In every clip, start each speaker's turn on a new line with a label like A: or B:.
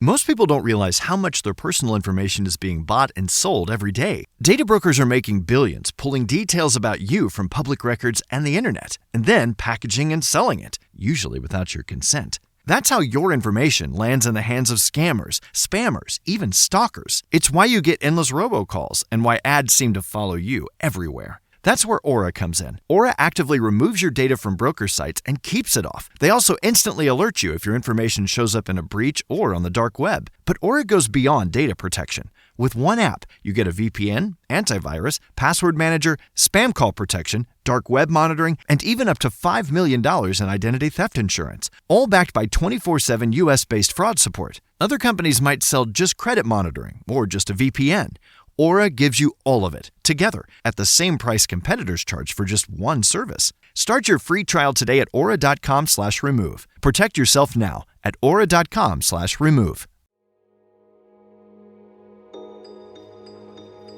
A: Most people don't realize how much their personal information is being bought and sold every day. Data brokers are making billions, pulling details about you from public records and the internet, and then packaging and selling it, usually without your consent. That's how your information lands in the hands of scammers, spammers, even stalkers. It's why you get endless robocalls and why ads seem to follow you everywhere. That's where Aura comes in. Aura actively removes your data from broker sites and keeps it off. They also instantly alert you if your information shows up in a breach or on the dark web. But Aura goes beyond data protection. With one app, you get a VPN, antivirus, password manager, spam call protection, dark web monitoring, and even up to $5 million in identity theft insurance. All backed by 24/7 US-based fraud support. Other companies might sell just credit monitoring or just a VPN. Aura gives you all of it, together, at the same price competitors charge for just one service. Start your free trial today at aura.com/remove. Protect yourself now at aura.com/remove.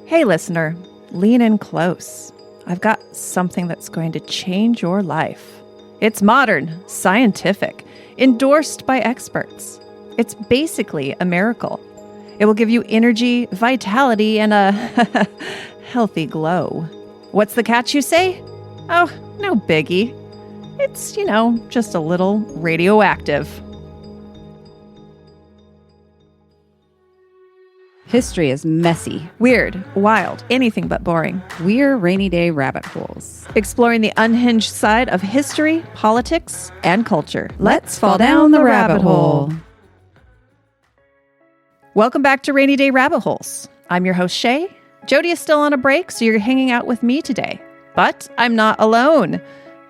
B: Hey listener, lean in close. I've got something that's going to change your life. It's modern, scientific, endorsed by experts. It's basically a miracle. It will give you energy, vitality, and a healthy glow. What's the catch, you say? Oh, no biggie. It's, just a little radioactive.
C: History is messy,
B: Weird, wild, anything but boring.
C: we're rainy day rabbit holes.
B: Exploring the unhinged side of history, politics, and culture.
C: Let's fall down the rabbit hole.
B: Welcome back to Rainy Day Rabbit Holes. I'm your host, Shea. Jody is still on a break, so you're hanging out with me today. But I'm not alone.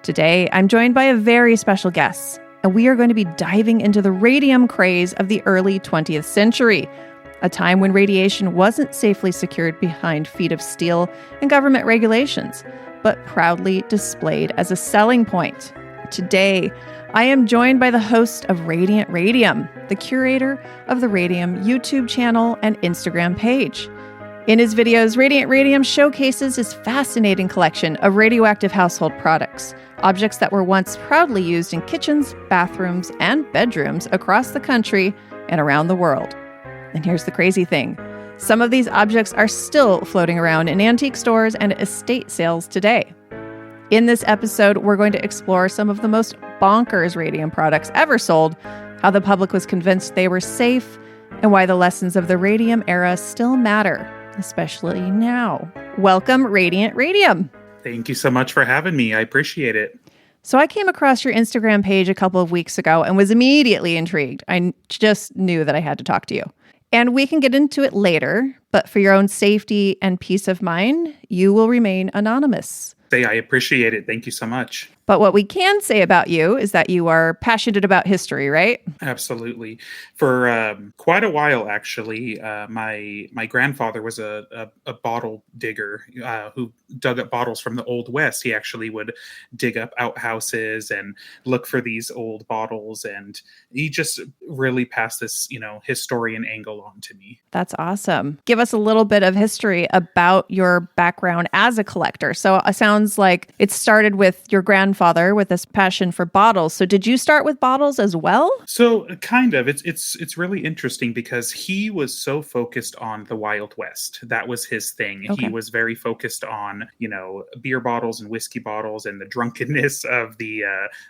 B: Today, I'm joined by a very special guest, and we are going to be diving into the radium craze of the early 20th century, a time when radiation wasn't safely secured behind feet of steel and government regulations, but proudly displayed as a selling point. Today, I am joined by the host of Radiant Radium, the curator of the Radium YouTube channel and Instagram page. In his videos, Radiant Radium showcases his fascinating collection of radioactive household products, objects that were once proudly used in kitchens, bathrooms, and bedrooms across the country and around the world. And here's the crazy thing. Some of these objects are still floating around in antique stores and estate sales today. In this episode, we're going to explore some of the most bonkers radium products ever sold, how the public was convinced they were safe, and why the lessons of the radium era still matter, especially now. Welcome, Radiant Radium.
D: Thank you so much for having me. I appreciate it.
B: So I came across your Instagram page a couple of weeks ago and was immediately intrigued. I just knew that I had to talk to you. And we can get into it later, but for your own safety and peace of mind, you will remain anonymous.
D: I appreciate it. Thank you so much.
B: But what we can say about you is that you are passionate about history, right?
D: Absolutely. For quite a while, actually, my grandfather was a bottle digger who dug up bottles from the Old West. He actually would dig up outhouses and look for these old bottles. And he just really passed this, historian angle on to me.
B: That's awesome. Give us a little bit of history about your background as a collector. So it sounds like it started with your grandfather with this passion for bottles. So did you start with bottles as well?
D: So kind of. It's really interesting because he was so focused on the Wild West. That was his thing.
B: Okay.
D: He was very focused on, beer bottles and whiskey bottles and the drunkenness of the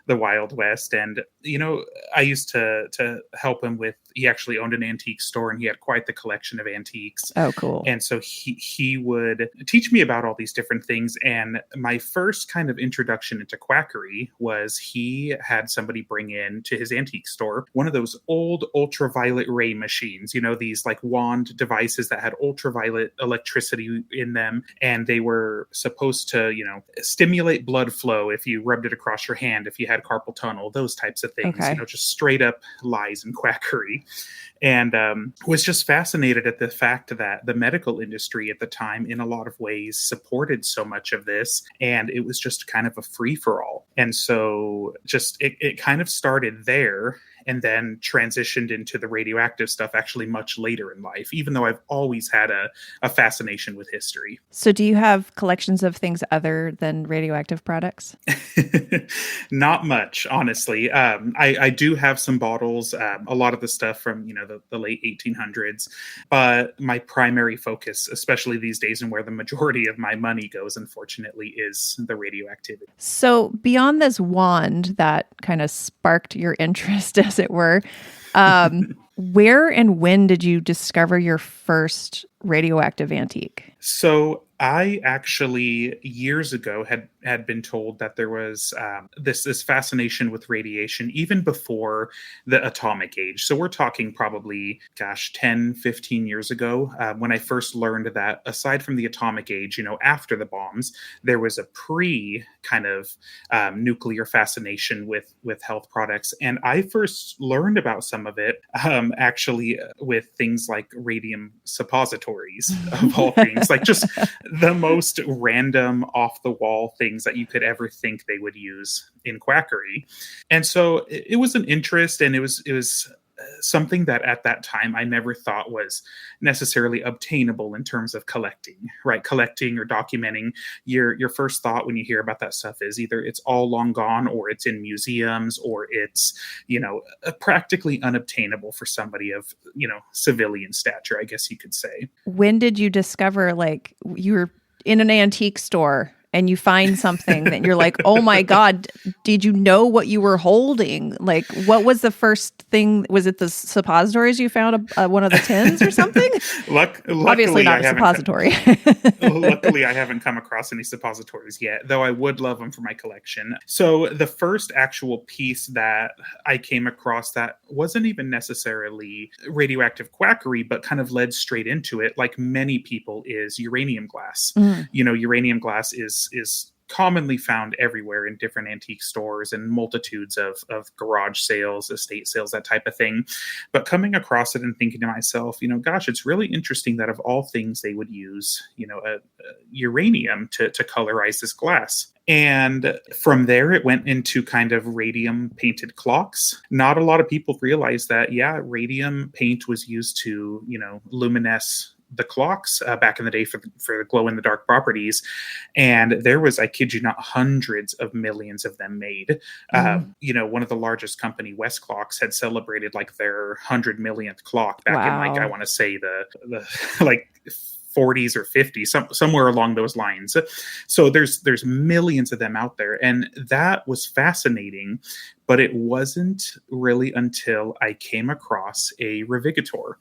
D: Wild West. And, I used to help him with, he actually owned an antique store and he had quite the collection of antiques.
B: Oh, cool.
D: And so he would teach me about all these different things. And my first kind of introduction into quackery was he had somebody bring in to his antique store one of those old ultraviolet ray machines, these like wand devices that had ultraviolet electricity in them. And they were supposed to, stimulate blood flow if you rubbed it across your hand, if you had carpal tunnel, those types of things,
B: Okay.
D: Just straight up lies and quackery. And was just fascinated at the fact that the medical industry at the time, in a lot of ways, supported so much of this. And it was just kind of a free-for-all. And so just it kind of started there. and then transitioned into the radioactive stuff actually much later in life, even though I've always had a fascination with history.
B: So do you have collections of things other than radioactive products?
D: Not much, honestly. I do have some bottles, a lot of the stuff from, the late 1800s, but my primary focus, especially these days and where the majority of my money goes, unfortunately, is the radioactivity.
B: So beyond this wand that kind of sparked your interest, as it were, where and when did you discover your first radioactive antique?
D: So I actually years ago had been told that there was this fascination with radiation even before the atomic age. So we're talking probably, 10, 15 years ago when I first learned that aside from the atomic age, after the bombs, there was a pre kind of nuclear fascination with health products. And I first learned about some of it actually with things like radium suppositories of all things, like just the most random off the wall things that you could ever think they would use in quackery. And so it was an interest, and it was something that at that time I never thought was necessarily obtainable in terms of collecting, right? Collecting or documenting. Your first thought when you hear about that stuff is either it's all long gone, or it's in museums, or it's, practically unobtainable for somebody of, civilian stature, I guess you could say.
B: When did you discover, like, you were in an antique store and you find something that you're like, oh my God, did you know what you were holding? Like, what was the first thing? Was it the suppositories you found, one of the tins or something?
D: Luckily,
B: obviously not a suppository.
D: Luckily, I haven't come across any suppositories yet, though I would love them for my collection. So the first actual piece that I came across that wasn't even necessarily radioactive quackery, but kind of led straight into it, like many people, is uranium glass. Uranium glass is commonly found everywhere in different antique stores and multitudes of garage sales, estate sales, that type of thing. But coming across it and thinking to myself, gosh, it's really interesting that of all things they would use, uranium to colorize this glass. And from there, it went into kind of radium painted clocks. Not a lot of people realize that, radium paint was used to, luminesce the clocks back in the day for the glow in the dark properties. And there was, I kid you not, hundreds of millions of them made. One of the largest company, West Clocks, had celebrated like their 100 millionth clock back in, like, I want to say the like 40s or 50s, somewhere along those lines. So there's millions of them out there. And that was fascinating, but it wasn't really until I came across a Radithor,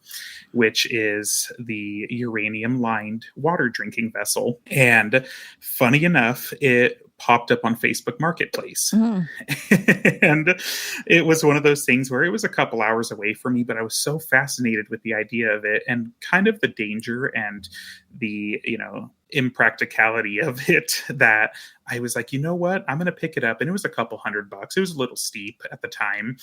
D: which is the uranium-lined water drinking vessel. And funny enough, it popped up on Facebook Marketplace. And it was one of those things where it was a couple hours away from me, but I was so fascinated with the idea of it and kind of the danger and the, impracticality of it that I was like, you know what, I'm going to pick it up. And it was a couple $100. It was a little steep at the time,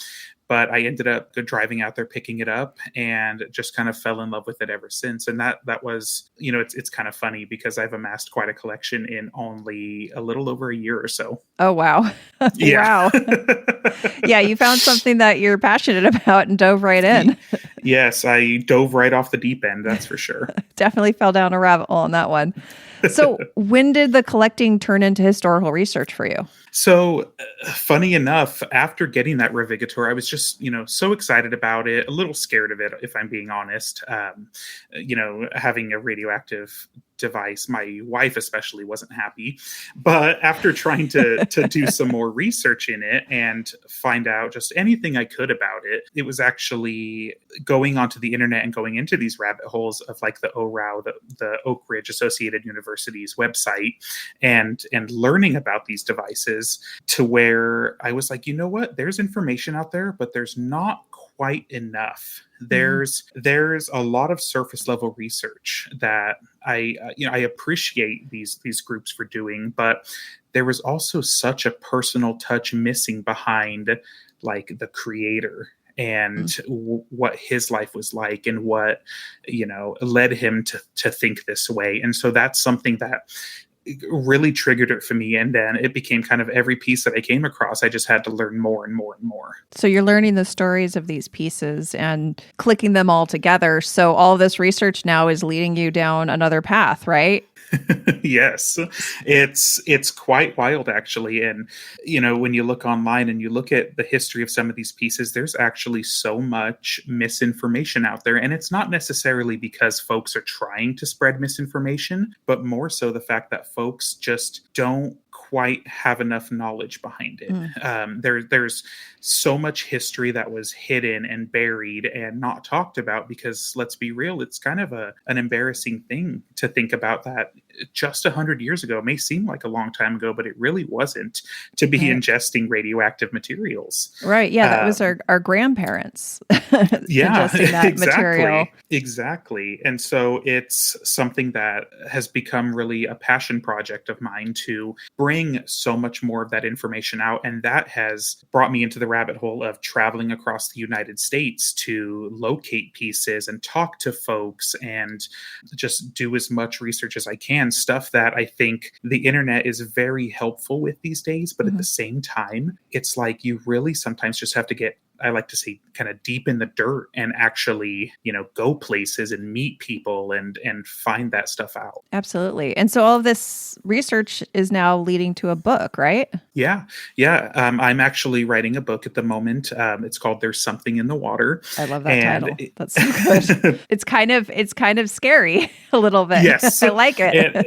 D: but I ended up driving out there, picking it up, and just kind of fell in love with it ever since. And that was, it's kind of funny because I've amassed quite a collection in only a little over a year or so.
B: Oh, wow.
D: Yeah.
B: Wow. Yeah. You found something that you're passionate about and dove right in.
D: Yes. I dove right off the deep end. That's for sure.
B: Definitely fell down a rabbit hole on that one. So when did the collecting turn into historical research for you?
D: So funny enough, after getting that Radithor, I was just, so excited about it, a little scared of it, if I'm being honest. Having a radioactive device, my wife especially wasn't happy. But after trying to do some more research in it and find out just anything I could about it, it was actually going onto the internet and going into these rabbit holes of like the ORAU, the Oak Ridge Associated University's website, and learning about these devices, to where I was like, you know what, there's information out there, but there's not quite enough. There's a lot of surface level research that I appreciate these groups for doing, but there was also such a personal touch missing behind like the creator and what his life was like and what led him to think this way. And so that's something that really triggered it for me. And then it became kind of every piece that I came across, I just had to learn more and more and more.
B: So you're learning the stories of these pieces and clicking them all together. So all this research now is leading you down another path, right?
D: Yes, it's quite wild, actually. And, when you look online and you look at the history of some of these pieces, there's actually so much misinformation out there. And it's not necessarily because folks are trying to spread misinformation, but more so the fact that folks just don't quite have enough knowledge behind it. There's so much history that was hidden and buried and not talked about, because let's be real, it's kind of an embarrassing thing to think about that just 100 years ago. It may seem like a long time ago, but it really wasn't, to be ingesting radioactive materials.
B: Right. Yeah. That was our grandparents
D: yeah,
B: ingesting that material.
D: Exactly. And so it's something that has become really a passion project of mine to bring so much more of that information out. And that has brought me into the rabbit hole of traveling across the United States to locate pieces and talk to folks and just do as much research as I can. Stuff that I think the internet is very helpful with these days. But at the same time, it's like you really sometimes just have to get, I like to say, kind of deep in the dirt and actually, go places and meet people and find that stuff out.
B: Absolutely. And so all of this research is now leading to a book, right?
D: Yeah. Yeah. I'm actually writing a book at the moment. It's called There's Something in the Water.
B: I love that title. That's so good. It's kind of scary a little bit.
D: Yes.
B: I like it.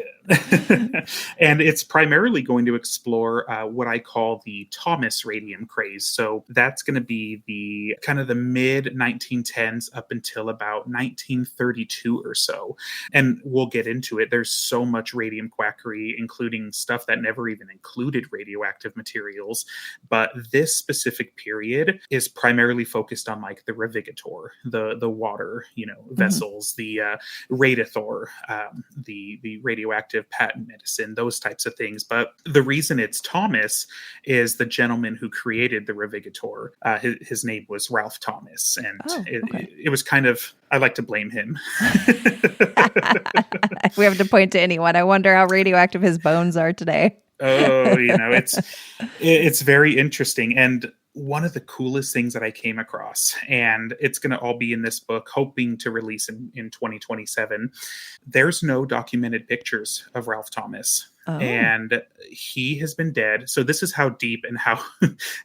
D: And it's primarily going to explore what I call the Thomas Radium Craze. So that's going to be the kind of the mid 1910s up until about 1932 or so. And we'll get into it. There's so much radium quackery, including stuff that never even included radioactive materials. But this specific period is primarily focused on like the Radithor, the water, vessels, the Radithor, the radioactive patent medicine, those types of things. But the reason it's Thomas is the gentleman who created the Radithor. His name was Ralph Thomas, and it was kind of, I like to blame him.
B: If we have to point to anyone, I wonder how radioactive his bones are today.
D: Oh, it's very interesting. And one of the coolest things that I came across, and it's going to all be in this book, hoping to release in 2027. There's no documented pictures of Ralph Thomas. Oh. And he has been dead. So this is how deep and how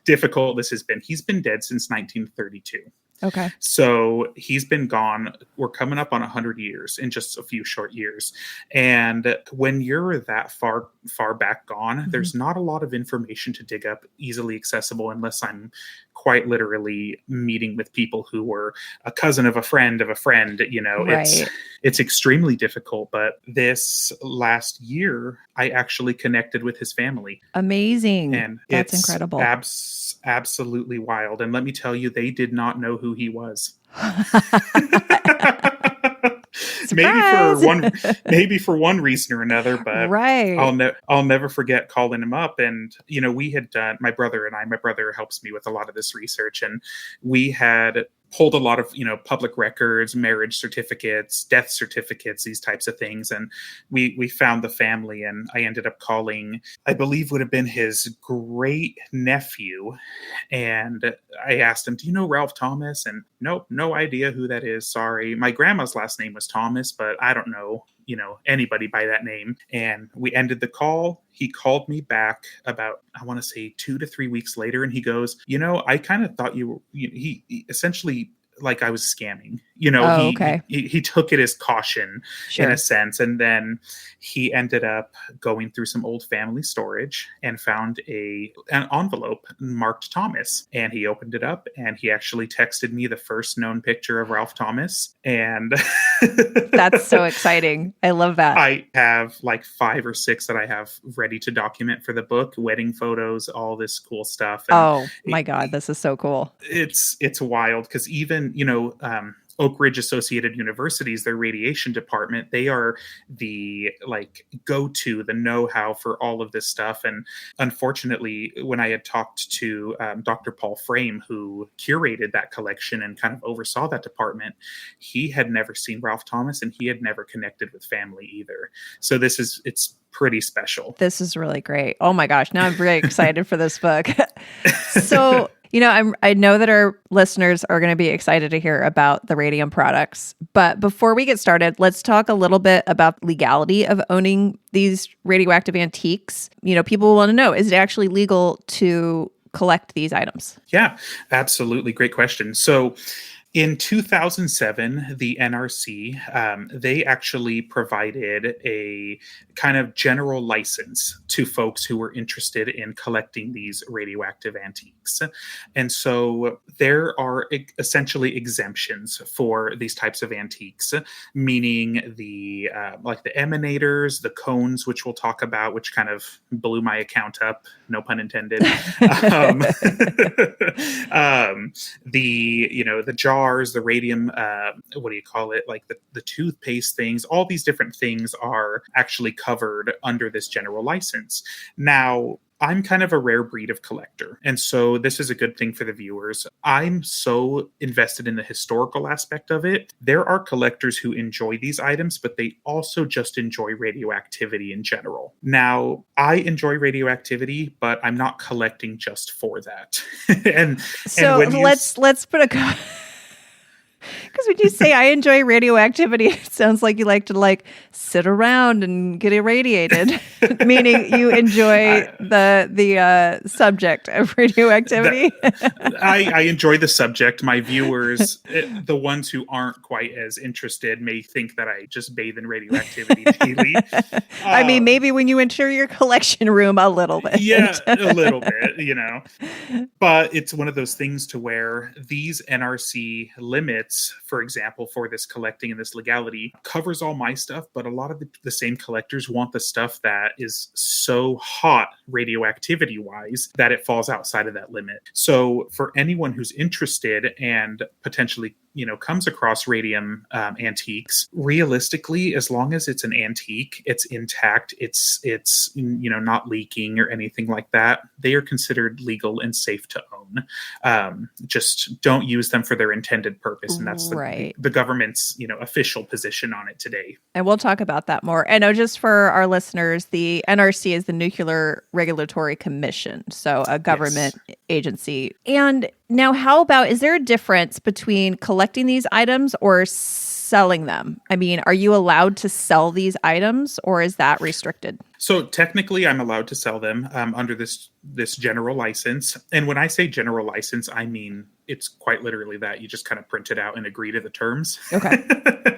D: difficult this has been. He's been dead since 1932.
B: Okay.
D: So he's been gone. We're coming up on 100 years in just a few short years. And when you're that far back gone, there's not a lot of information to dig up easily accessible unless I'm quite literally meeting with people who were a cousin of a friend of a friend. Right. It's extremely difficult. But this last year, I actually connected with his family.
B: Amazing.
D: And
B: that's incredible.
D: Absolutely wild. And let me tell you, they did not know who he was. maybe for one reason or another, but
B: right.
D: I'll never forget calling him up. And we had done, my brother helps me with a lot of this research, and we had pulled a lot of public records, marriage certificates, death certificates, these types of things. And we found the family, and I ended up calling, I believe would have been his great nephew. And I asked him, do you know Ralph Thomas? And nope, no idea who that is. Sorry. My grandma's last name was Thomas, but I don't know anybody by that name. And we ended the call. He called me back about, I want to say 2 to 3 weeks later. And he goes, I kind of thought you were, he essentially, like I was scamming, he took it as caution in a sense. And then he ended up going through some old family storage and found an envelope marked Thomas, and he opened it up, and he actually texted me the first known picture of Ralph Thomas. And
B: that's so exciting. I love that.
D: I have like 5 or 6 that I have ready to document for the book, wedding photos, all this cool stuff. And
B: my God, this is so cool.
D: It's wild because even, Oak Ridge Associated Universities, their radiation department, they are the go-to, the know-how for all of this stuff. And unfortunately, when I had talked to Dr. Paul Frame, who curated that collection and kind of oversaw that department, he had never seen Ralph Thomas, and he had never connected with family either. So it's pretty special.
B: This is really great. Oh my gosh. Now I'm very excited for this book. So, I know that our listeners are going to be excited to hear about the radium products. But before we get started, let's talk a little bit about legality of owning these radioactive antiques. People want to know, is it actually legal to collect these items?
D: Yeah, absolutely. Great question. So in 2007, the NRC, they actually provided a kind of general license to folks who were interested in collecting these radioactive antiques. And so there are essentially exemptions for these types of antiques, meaning the emanators, the cones, which we'll talk about, which kind of blew my account up, no pun intended. The jars, the radium, the toothpaste things, all these different things are actually covered under this general license. Now, I'm kind of a rare breed of collector, and so this is a good thing for the viewers. I'm so invested in the historical aspect of it. There are collectors who enjoy these items, but they also just enjoy radioactivity in general. Now, I enjoy radioactivity, but I'm not collecting just for that.
B: Let's put a... Because when you say I enjoy radioactivity, it sounds like you like to sit around and get irradiated, meaning you enjoy the subject of radioactivity.
D: I enjoy the subject. My viewers, the ones who aren't quite as interested, may think that I just bathe in radioactivity daily.
B: I mean, maybe when you enter your collection room a little bit.
D: Yeah, a little bit, But it's one of those things to where these NRC limits, for example, for this collecting and this legality, covers all my stuff, but a lot of the same collectors want the stuff that is so hot radioactivity wise that it falls outside of that limit. So for anyone who's interested and potentially comes across radium antiques, realistically, as long as it's an antique, it's intact, it's not leaking or anything like that, they are considered legal and safe to own. Just don't use them for their intended purpose, and that's the government's official position on it today.
B: And we'll talk about that more. And just for our listeners, the NRC is the Nuclear Regulatory Commission, so a government agency. And now, how about, is there a difference between collecting these items or selling them? I mean, are you allowed to sell these items, or is that restricted?
D: So technically, I'm allowed to sell them under this general license. And when I say general license, I mean it's quite literally that. You just kind of print it out and agree to the terms.
B: Okay.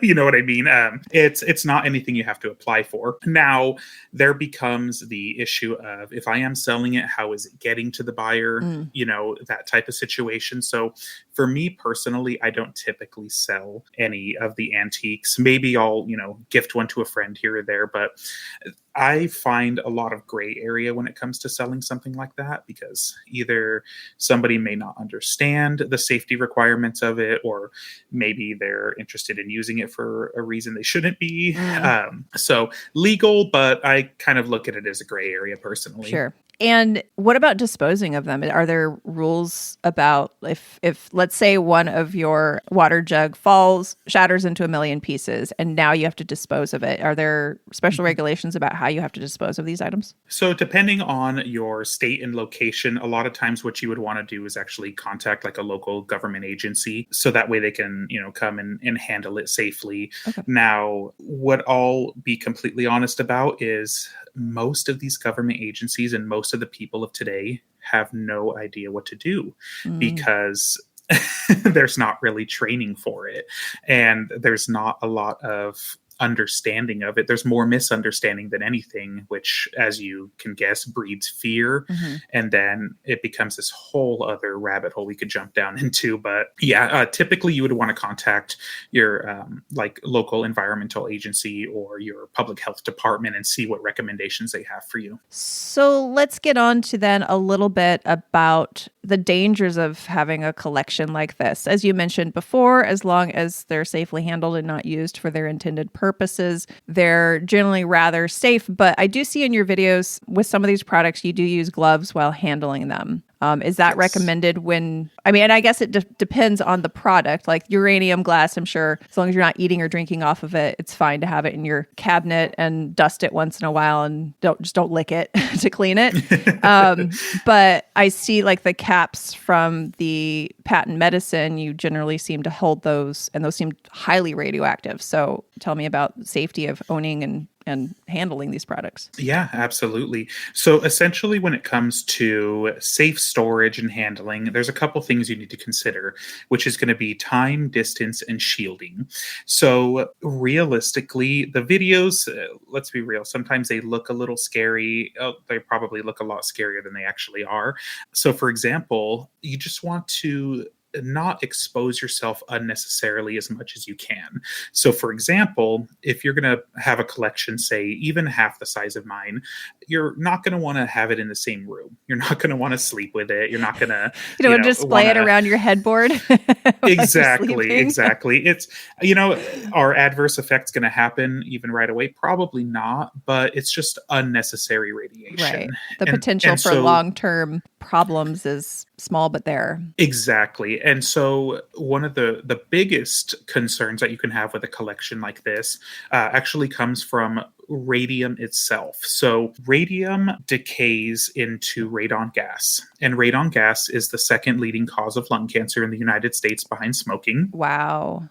D: You know what I mean? It's not anything you have to apply for. Now, there becomes the issue of, if I am selling it, how is it getting to the buyer? That type of situation. So for me personally, I don't typically sell any of the antiques. Maybe I'll, gift one to a friend here or there, but I find a lot of gray area when it comes to selling something like that, because either somebody may not understand the safety requirements of it, or maybe they're interested in using it for a reason they shouldn't be. So legal, but I kind of look at it as a gray area personally.
B: Sure. And what about disposing of them? Are there rules about if let's say one of your water jug shatters into 1 million pieces, and now you have to dispose of it? Are there special regulations about how you have to dispose of these items?
D: So depending on your state and location, a lot of times what you would want to do is actually contact a local government agency, so that way they can, come and handle it safely.
B: Okay.
D: Now, what I'll be completely honest about is most of these government agencies and most of the people of today have no idea what to do, because there's not really training for it. And there's not a lot of understanding of it. There's more misunderstanding than anything, which, as you can guess, breeds fear. And then it becomes this whole other rabbit hole we could jump down into. But yeah, typically you would want to contact your like local environmental agency or your public health department and see what recommendations they have for you.
B: So let's get on to then a little bit about the dangers of having a collection like this. As you mentioned before, as long as they're safely handled and not used for their intended purposes, they're generally rather safe. But I do see in your videos with some of these products, you do use gloves while handling them. Is that recommended when, I mean, and I guess it depends on the product, like uranium glass, I'm sure as long as you're not eating or drinking off of it, it's fine to have it in your cabinet and dust it once in a while and don't lick it to clean it. But I see like the caps from the patent medicine, you generally seem to hold those, and those seem highly radioactive. So tell me about safety of owning and handling these products.
D: Yeah, absolutely. So essentially, when it comes to safe storage and handling, there's a couple things you need to consider, which is going to be time, distance, and shielding. So realistically, the videos, let's be real, sometimes they look a little scary. They probably look a lot scarier than they actually are. So for example, you just want to not expose yourself unnecessarily as much as you can. So for example, if you're going to have a collection, say even half the size of mine, you're not going to want to have it in the same room. You're not going to want to sleep with it. You're not going to
B: you know, display it around your headboard.
D: Exactly. It's, are adverse effects going to happen even right away? Probably not, but it's just unnecessary radiation.
B: Right. The potential for long-term problems is small, but there.
D: Exactly. And so one of the biggest concerns that you can have with a collection like this actually comes from radium itself. So radium decays into radon gas, and radon gas is the second leading cause of lung cancer in the United States behind smoking.
B: Wow.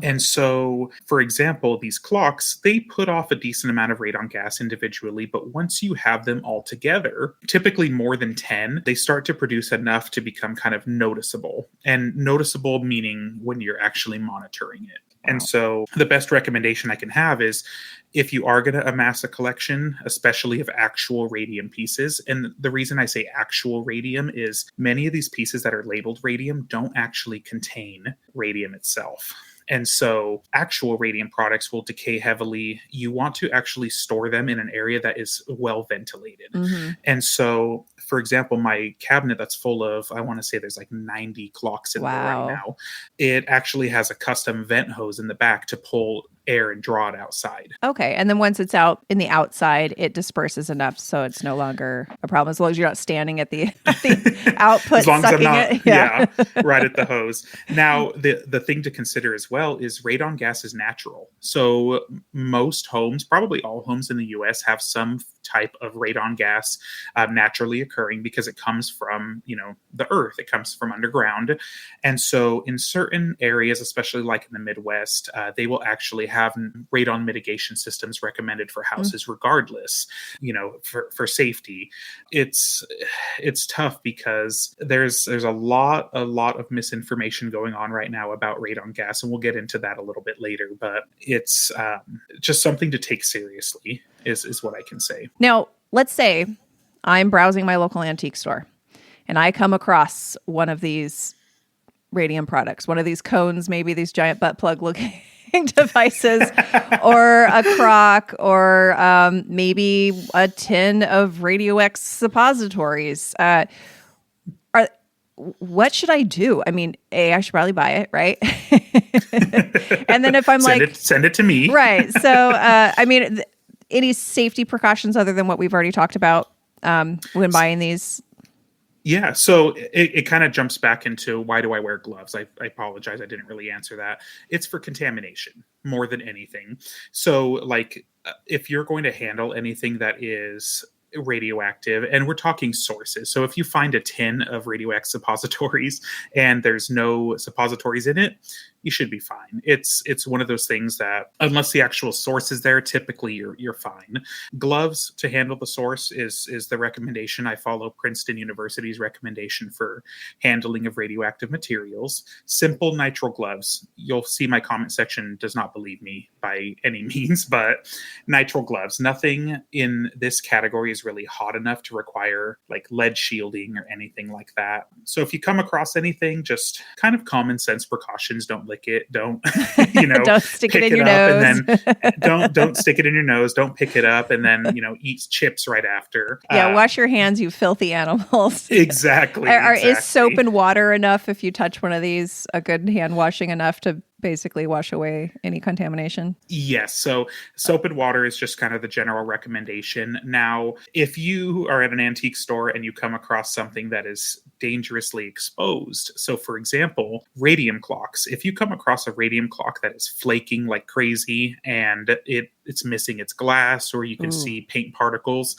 D: And so, for example, these clocks, they put off a decent amount of radon gas individually, but once you have them all together, typically more than 10, they start to produce enough to become kind of noticeable. And noticeable meaning when you're actually monitoring it. And so the best recommendation I can have is if you are going to amass a collection, especially of actual radium pieces, and the reason I say actual radium is many of these pieces that are labeled radium don't actually contain radium itself. And so actual radium products will decay heavily. You want to actually store them in an area that is well ventilated. And so, for example, my cabinet that's full of, I want to say there's like 90 clocks in there right now. It actually has a custom vent hose in the back to pull air and draw it outside.
B: Okay. And then once it's out in the outside, it disperses enough so it's no longer a problem, as long as you're not standing at the output as long sucking as I'm not,
D: it. Right at the hose. Now, the thing to consider as well is radon gas is natural. So most homes, probably all homes in the US, have some type of radon gas naturally occurring because it comes from, the earth. It comes from underground. And so in certain areas, especially like in the Midwest, they will actually have radon mitigation systems recommended for houses regardless, for safety. It's tough because there's a lot of misinformation going on right now about radon gas, and we'll get into that a little bit later, but it's just something to take seriously is what I can say.
B: Now, let's say I'm browsing my local antique store and I come across one of these radium products, one of these cones, maybe these giant butt plug looking devices, or a crock, or maybe a tin of radioactive suppositories. What should I do? I mean, I should probably buy it, right? And then if I'm
D: send it to me.
B: Right. So, any safety precautions other than what we've already talked about when buying these?
D: Yeah, so it kind of jumps back into why do I wear gloves? I apologize, I didn't really answer that. It's for contamination more than anything. So if you're going to handle anything that is radioactive, and we're talking sources. So if you find a tin of radioactive suppositories and there's no suppositories in it, you should be fine. It's one of those things that unless the actual source is there, typically you're fine. Gloves to handle the source is the recommendation. I follow Princeton University's recommendation for handling of radioactive materials. Simple nitrile gloves. You'll see my comment section does not believe me by any means, but nitrile gloves. Nothing in this category is really hot enough to require like lead shielding or anything like that. So if you come across anything, just kind of common sense precautions. Don't lick it. Don't,
B: don't stick it in your
D: nose.
B: nose.
D: And then don't stick it in your nose. Don't pick it up and then, eat chips right after.
B: Yeah, wash your hands, you filthy animals.
D: Exactly.
B: Is soap and water enough if you touch one of these? A good hand washing enough to basically wash away any contamination?
D: Yes. So soap and water is just kind of the general recommendation. Now, if you are at an antique store and you come across something that is dangerously exposed, so for example, radium clocks, if you come across a radium clock that is flaking like crazy and it's missing its glass or you can see paint particles,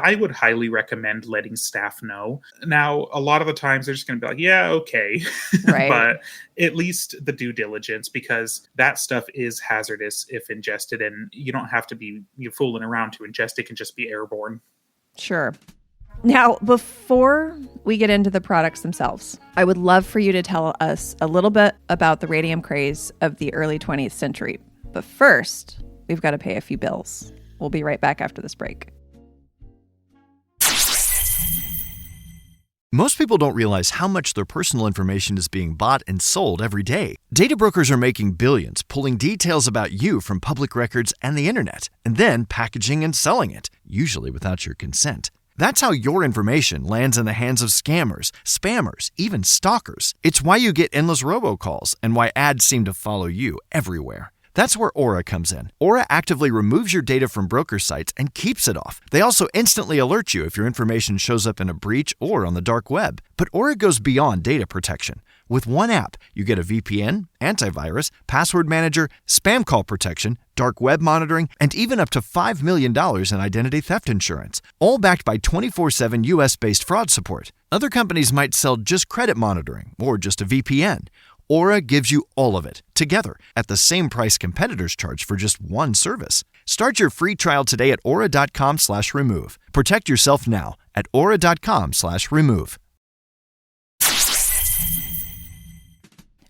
D: I would highly recommend letting staff know. Now, a lot of the times they're just going to be like, yeah, okay.
B: Right.
D: But at least the due diligence, because that stuff is hazardous if ingested, and you don't have to be fooling around to ingest. It can just be airborne.
B: Sure. Now, before we get into the products themselves, I would love for you to tell us a little bit about the radium craze of the early 20th century. But first, we've got to pay a few bills. We'll be right back after this break.
A: Most people don't realize how much their personal information is being bought and sold every day. Data brokers are making billions, pulling details about you from public records and the internet, and then packaging and selling it, usually without your consent. That's how your information lands in the hands of scammers, spammers, even stalkers. It's why you get endless robocalls and why ads seem to follow you everywhere. That's where Aura comes in. Aura actively removes your data from broker sites and keeps it off. They also instantly alert you if your information shows up in a breach or on the dark web. But Aura goes beyond data protection. With one app, you get a VPN, antivirus, password manager, spam call protection, dark web monitoring, and even up to $5 million in identity theft insurance, all backed by 24/7 US-based fraud support. Other companies might sell just credit monitoring or just a VPN. Aura gives you all of it, together, at the same price competitors charge for just one service. Start your free trial today at aura.com/remove. Protect yourself now at aura.com/remove.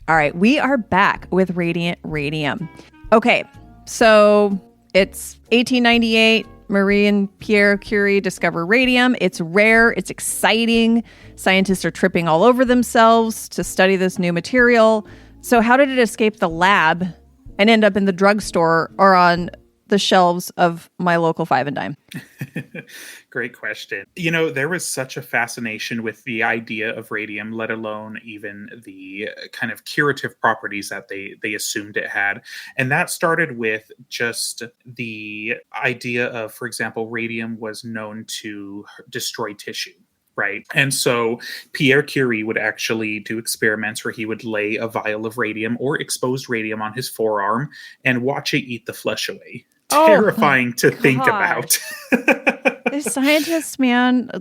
B: All right, we are back with Radiant Radium. Okay, so it's 1898. Marie and Pierre Curie discover radium. It's rare. It's exciting. Scientists are tripping all over themselves to study this new material. So how did it escape the lab and end up in the drugstore or on the shelves of my local Five and Dime?
D: Great question. There was such a fascination with the idea of radium, let alone even the kind of curative properties that they assumed it had. And that started with just the idea of, for example, radium was known to destroy tissue. Right. And so Pierre Curie would actually do experiments where he would lay a vial of radium or exposed radium on his forearm and watch it eat the flesh away. Terrifying to think about.
B: The scientists, man,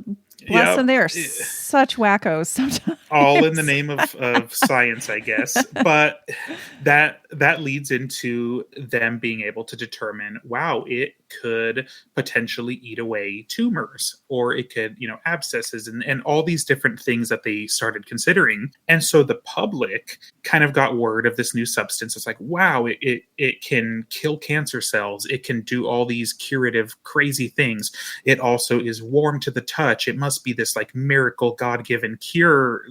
B: bless them. They are such wackos sometimes.
D: All in the name of science, I guess. But that leads into them being able to determine, wow, it could potentially eat away tumors, or it could, abscesses and all these different things that they started considering. And so the public kind of got word of this new substance. It's like, wow, it can kill cancer cells. It can do all these curative, crazy things. It also is warm to the touch. It must be this like miracle God-given cure,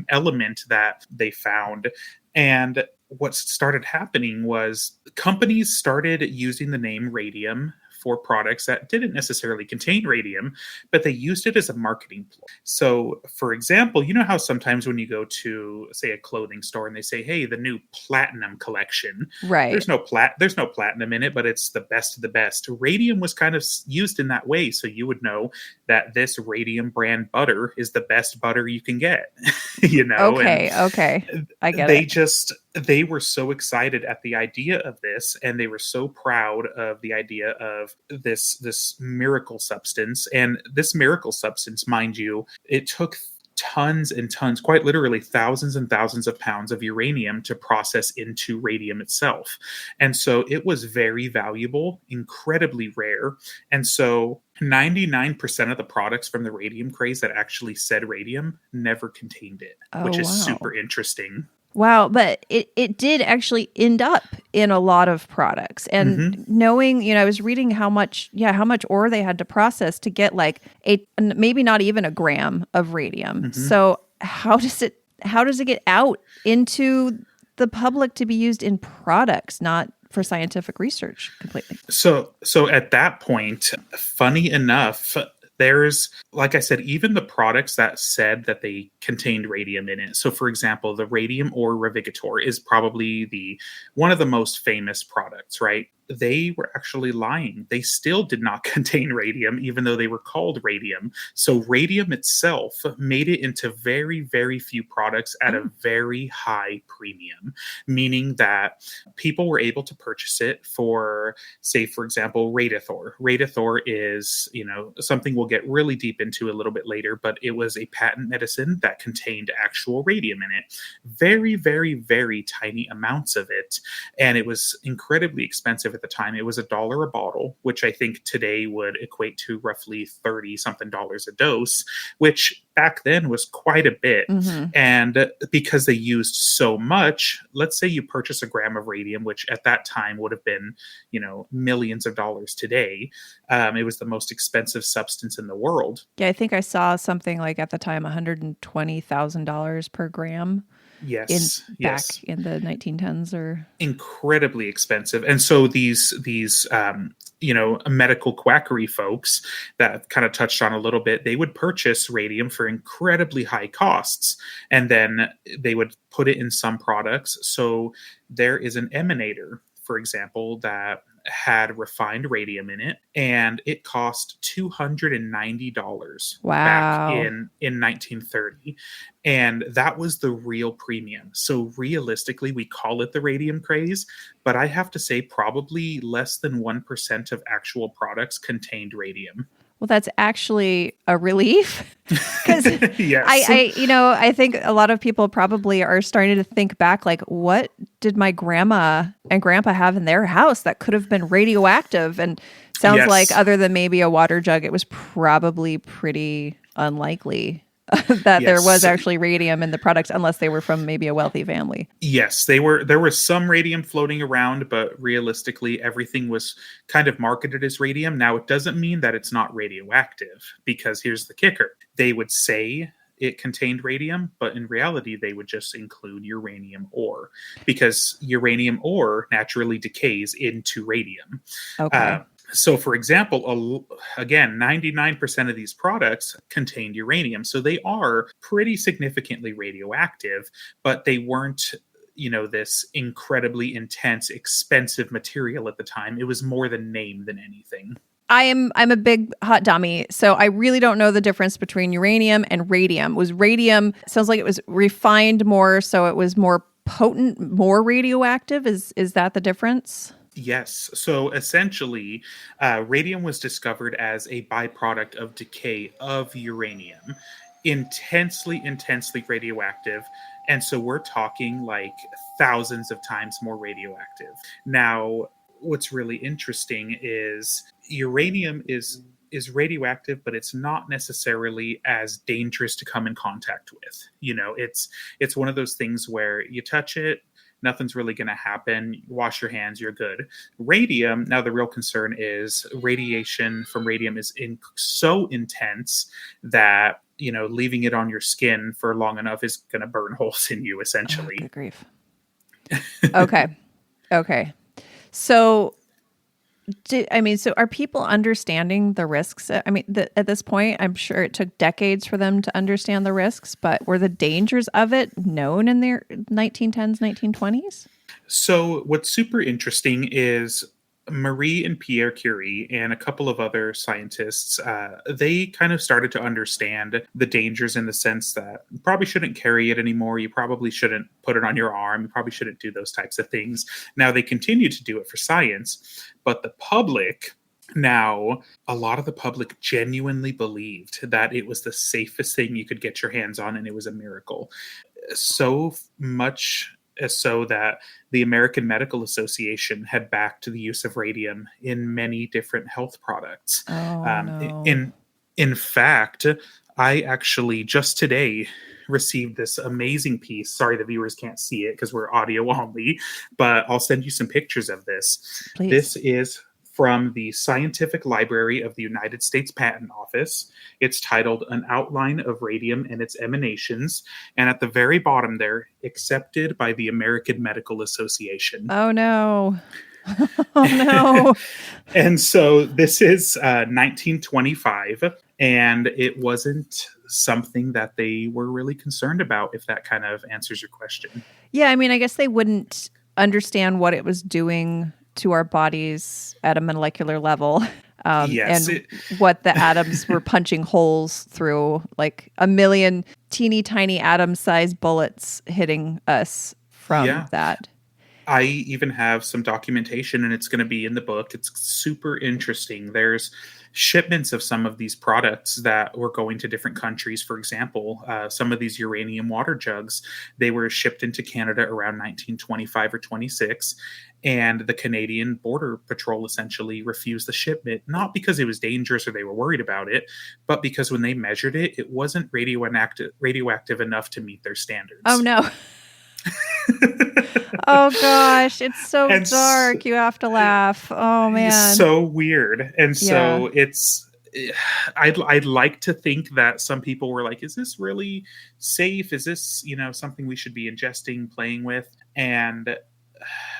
D: element that they found. And what started happening was companies started using the name radium for products that didn't necessarily contain radium, but they used it as a marketing ploy. So, for example, you know how sometimes when you go to, say, a clothing store and they say, hey, the new platinum collection,
B: right?
D: There's no platinum in it, but it's the best of the best. Radium was kind of used in that way. So you would know that this radium brand butter is the best butter you can get,
B: Okay. I get it.
D: They were so excited at the idea of this, and they were so proud of the idea of this miracle substance. And this miracle substance, mind you, it took tons and tons, quite literally thousands and thousands of pounds of uranium to process into radium itself. And so it was very valuable, incredibly rare. And so 99% of the products from the radium craze that actually said radium never contained it, which is super interesting.
B: Wow, but it did actually end up in a lot of products. And knowing, I was reading how much ore they had to process to get like maybe not even a gram of radium. So how does it get out into the public to be used in products, not for scientific research completely?
D: So at that point, funny enough, there's, like I said, even the products that said that they contained radium in it. So, for example, the radium ore Radithor is probably one of the most famous products, right? They were actually lying. They still did not contain radium, even though they were called radium. So radium itself made it into very, very few products at a very high premium, meaning that people were able to purchase it for, say, for example, Radithor. Radithor is, something we'll get really deep into a little bit later, but it was a patent medicine that contained actual radium in it. Very, very, very tiny amounts of it. And it was incredibly expensive at the time. It was $1 a bottle, which I think today would equate to roughly 30 something dollars a dose, which back then was quite a bit. And because they used so much, let's say you purchase a gram of radium, which at that time would have been, millions of dollars today. It was the most expensive substance in the world.
B: Yeah, I think I saw something like at the time $120,000 per gram.
D: Yes,
B: back in the 1910s, or
D: incredibly expensive. And so these medical quackery folks that I've kind of touched on a little bit, they would purchase radium for incredibly high costs, and then they would put it in some products. So there is an emanator, for example, that had refined radium in it, and it cost $290 back in 1930. And that was the real premium. So realistically, we call it the radium craze, but I have to say probably less than 1% of actual products contained radium.
B: Well, that's actually a relief, because
D: yes.
B: I think a lot of people probably are starting to think back, like, what did my grandma and grandpa have in their house that could have been radioactive? And sounds like, other than maybe a water jug, it was probably pretty unlikely that there was actually radium in the products, unless they were from maybe a wealthy family.
D: Yes, there was some radium floating around, but realistically, everything was kind of marketed as radium. Now, it doesn't mean that it's not radioactive, because here's the kicker. They would say it contained radium, but in reality, they would just include uranium ore, because uranium ore naturally decays into radium.
B: Okay.
D: So, for example, again, 99% of these products contained uranium. So they are pretty significantly radioactive, but they weren't, this incredibly intense, expensive material at the time. It was more the name than anything.
B: I'm a big hot dummy, so I really don't know the difference between uranium and radium. Was radium, sounds like it was refined more, so it was more potent, more radioactive? Is that the difference?
D: Yes. So essentially, radium was discovered as a byproduct of decay of uranium. Intensely, intensely radioactive. And so we're talking like thousands of times more radioactive. Now, what's really interesting is uranium is radioactive, but it's not necessarily as dangerous to come in contact with. It's one of those things where you touch it, nothing's really going to happen. You wash your hands, you're good. Radium, now the real concern is radiation from radium is so intense that, leaving it on your skin for long enough is going to burn holes in you, essentially.
B: Oh, good grief. Okay. So, so are people understanding the risks? I mean, at this point, I'm sure it took decades for them to understand the risks, but were the dangers of it known in their 1910s, 1920s?
D: So what's super interesting is Marie and Pierre Curie and a couple of other scientists, they kind of started to understand the dangers in the sense that you probably shouldn't carry it anymore. You probably shouldn't put it on your arm. You probably shouldn't do those types of things. Now, they continue to do it for science, but the public Now, a lot of the public genuinely believed that it was the safest thing you could get your hands on, and it was a miracle. So much so that the American Medical Association had backed the use of radium in many different health products.
B: Oh, no.
D: In fact, I actually just today received this amazing piece. Sorry, the viewers can't see it because we're audio only, but I'll send you some pictures of this.
B: Please.
D: This is from the Scientific Library of the United States Patent Office. It's titled An Outline of Radium and Its Emanations. And at the very bottom there, accepted by the American Medical Association.
B: Oh, no. Oh, no.
D: And so this is 1925, and it wasn't something that they were really concerned about, if that kind of answers your question.
B: Yeah, I mean, I guess they wouldn't understand what it was doing to our bodies at a molecular level.
D: Yes,
B: and what the atoms were punching holes through, like a million teeny tiny atom-sized bullets hitting us from that.
D: I even have some documentation, and it's going to be in the book. It's super interesting. There's shipments of some of these products that were going to different countries. For example, some of these uranium water jugs, they were shipped into Canada around 1925 or 26. And the Canadian Border Patrol essentially refused the shipment, not because it was dangerous or they were worried about it, but because when they measured it, it wasn't radioactive enough to meet their standards.
B: Oh, no. Oh gosh, it's so dark. You have to laugh. Oh man,
D: it's so weird. And so I'd like to think that some people were like, is this really safe? Is this, something we should be ingesting, playing with?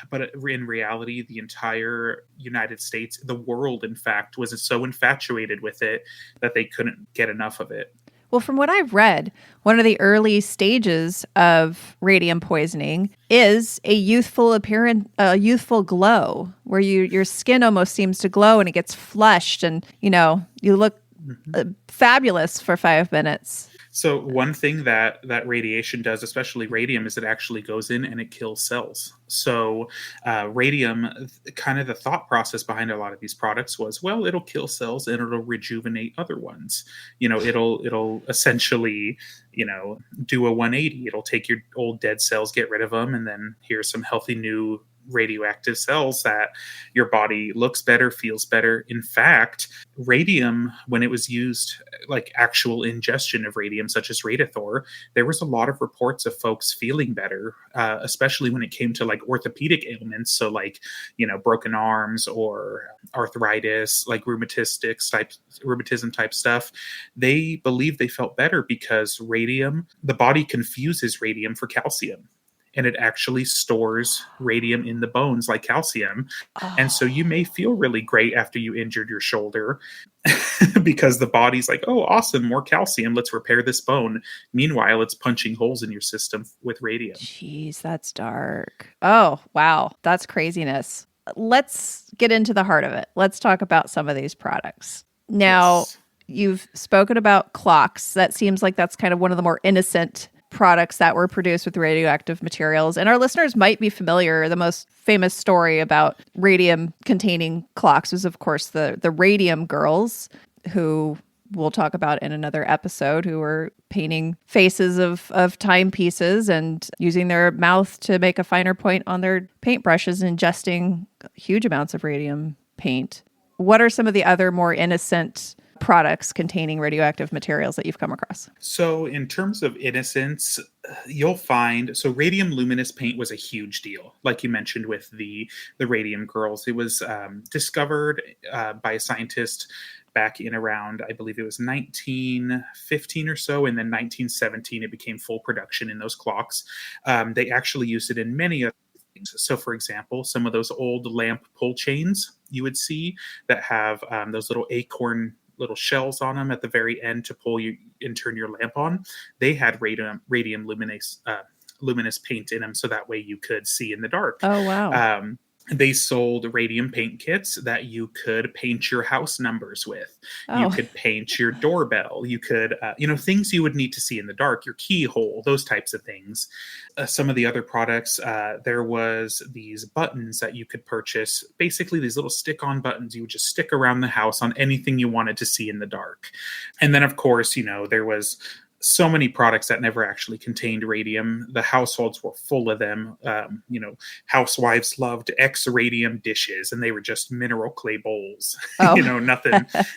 D: But in reality, the entire United States, the world, in fact, was so infatuated with it that they couldn't get enough of it.
B: Well, from what I've read, one of the early stages of radium poisoning is a youthful appearance, a youthful glow, where your skin almost seems to glow and it gets flushed, and you look fabulous for 5 minutes.
D: So one thing that radiation does, especially radium, is it actually goes in and it kills cells. So radium, kind of the thought process behind a lot of these products was, well, it'll kill cells and it'll rejuvenate other ones. It'll essentially, do a 180. It'll take your old dead cells, get rid of them, and then here's some healthy new radioactive cells that your body looks better, feels better. In fact, radium, when it was used, like actual ingestion of radium, such as Radithor, there was a lot of reports of folks feeling better, especially when it came to like orthopedic ailments. So like, broken arms or arthritis, like rheumatism type stuff. They believed they felt better because radium, the body confuses radium for calcium. And it actually stores radium in the bones like calcium. Oh. And so you may feel really great after you injured your shoulder because the body's like, oh, awesome, more calcium. Let's repair this bone. Meanwhile, it's punching holes in your system with radium.
B: Jeez, that's dark. Oh, wow. That's craziness. Let's get into the heart of it. Let's talk about some of these products. Now, yes. You've spoken about clocks. That seems like that's kind of one of the more innocent products that were produced with radioactive materials. And our listeners might be familiar. The most famous story about radium-containing clocks was, of course, the Radium girls, who we'll talk about in another episode, who were painting faces of timepieces and using their mouth to make a finer point on their paintbrushes and ingesting huge amounts of radium paint. What are some of the other more innocent products containing radioactive materials that you've come across?
D: So in terms of innocence, you'll find, so radium luminous paint was a huge deal. Like you mentioned with the Radium girls, it was discovered by a scientist back in around, I believe it was 1915 or so, and then 1917 it became full production in those clocks. They actually used it in many other things. So for example, some of those old lamp pull chains you would see that have those little acorn little shells on them at the very end to pull you and turn your lamp on. They had radium luminous paint in them, so that way you could see in the dark.
B: Oh wow!
D: They sold radium paint kits that you could paint your house numbers with. You
B: Oh,
D: could paint your doorbell. You could, things you would need to see in the dark, your keyhole, those types of things. Some of the other products, there was these buttons that you could purchase. Basically, these little stick-on buttons you would just stick around the house on anything you wanted to see in the dark. And then, of course, there was so many products that never actually contained radium. The households were full of them. Housewives loved X-radium dishes, and they were just mineral clay bowls.
B: Oh.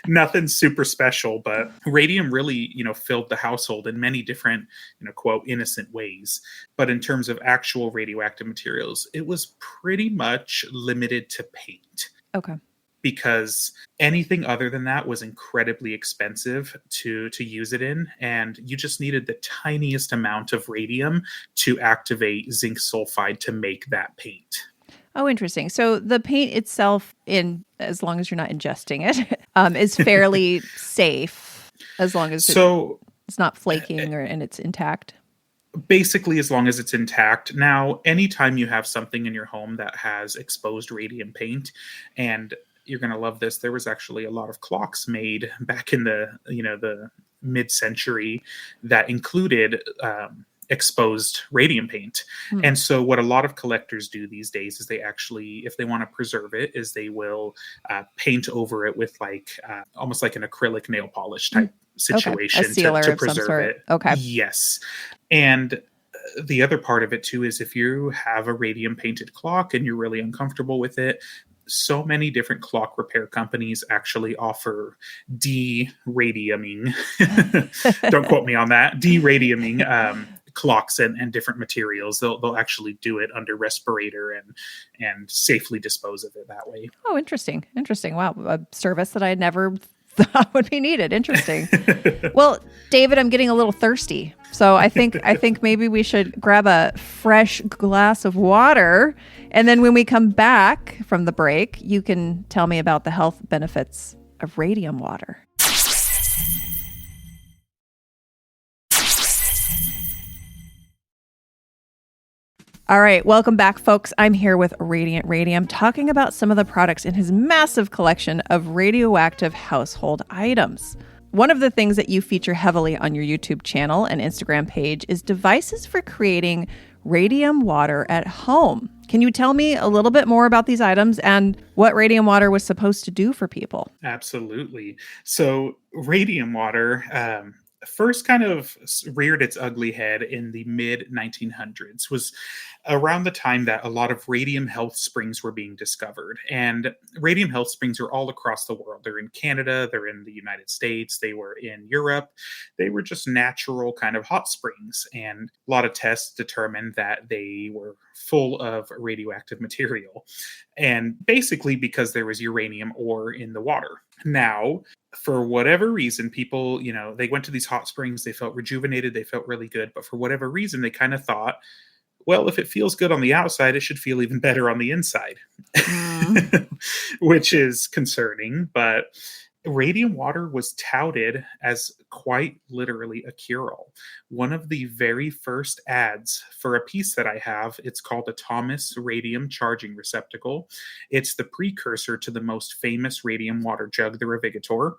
D: Nothing super special, but radium really, filled the household in many different, quote, innocent ways. But in terms of actual radioactive materials, it was pretty much limited to paint.
B: Okay.
D: Because anything other than that was incredibly expensive to use it in. And you just needed the tiniest amount of radium to activate zinc sulfide to make that paint.
B: Oh, interesting. So the paint itself, as long as you're not ingesting it, is fairly safe as long as it's not flaking and it's intact.
D: Basically, as long as it's intact. Now, anytime you have something in your home that has exposed radium paint, and you're going to love this, there was actually a lot of clocks made back in the mid-century that included exposed radium paint. And so what a lot of collectors do these days is they actually, if they want to preserve it, is they will paint over it with almost like an acrylic nail polish type situation.
B: A sealer
D: to
B: of some
D: preserve
B: sort.
D: it.
B: Okay.
D: Yes. And the other part of it too is if you have a radium painted clock and you're really uncomfortable with it, so many different clock repair companies actually offer de-radiuming. Don't quote me on that. De-radiuming clocks and different materials. They'll actually do it under respirator and safely dispose of it that way.
B: Oh, interesting. Wow. A service that I had never thought would be needed. Interesting. Well, David, I'm getting a little thirsty. So I think maybe we should grab a fresh glass of water. And then when we come back from the break, you can tell me about the health benefits of radium water. All right, welcome back, folks. I'm here with Radiant Radium talking about some of the products in his massive collection of radioactive household items. One of the things that you feature heavily on your YouTube channel and Instagram page is devices for creating radium water at home. Can you tell me a little bit more about these items and what radium water was supposed to do for people?
D: Absolutely. So radium water first kind of reared its ugly head in the mid 1900s, was around the time that a lot of radium health springs were being discovered. And radium health springs are all across the world. They're in Canada, they're in the United States, they were in Europe. They were just natural kind of hot springs. And a lot of tests determined that they were full of radioactive material. And basically because there was uranium ore in the water. Now, for whatever reason, people, they went to these hot springs, they felt rejuvenated, they felt really good. But for whatever reason, they kind of thought, well, if it feels good on the outside, it should feel even better on the inside, which is concerning. But radium water was touted as quite literally a cure-all. One of the very first ads for a piece that I have, it's called a Thomas Radium Charging Receptacle. It's the precursor to the most famous radium water jug, the Radithor.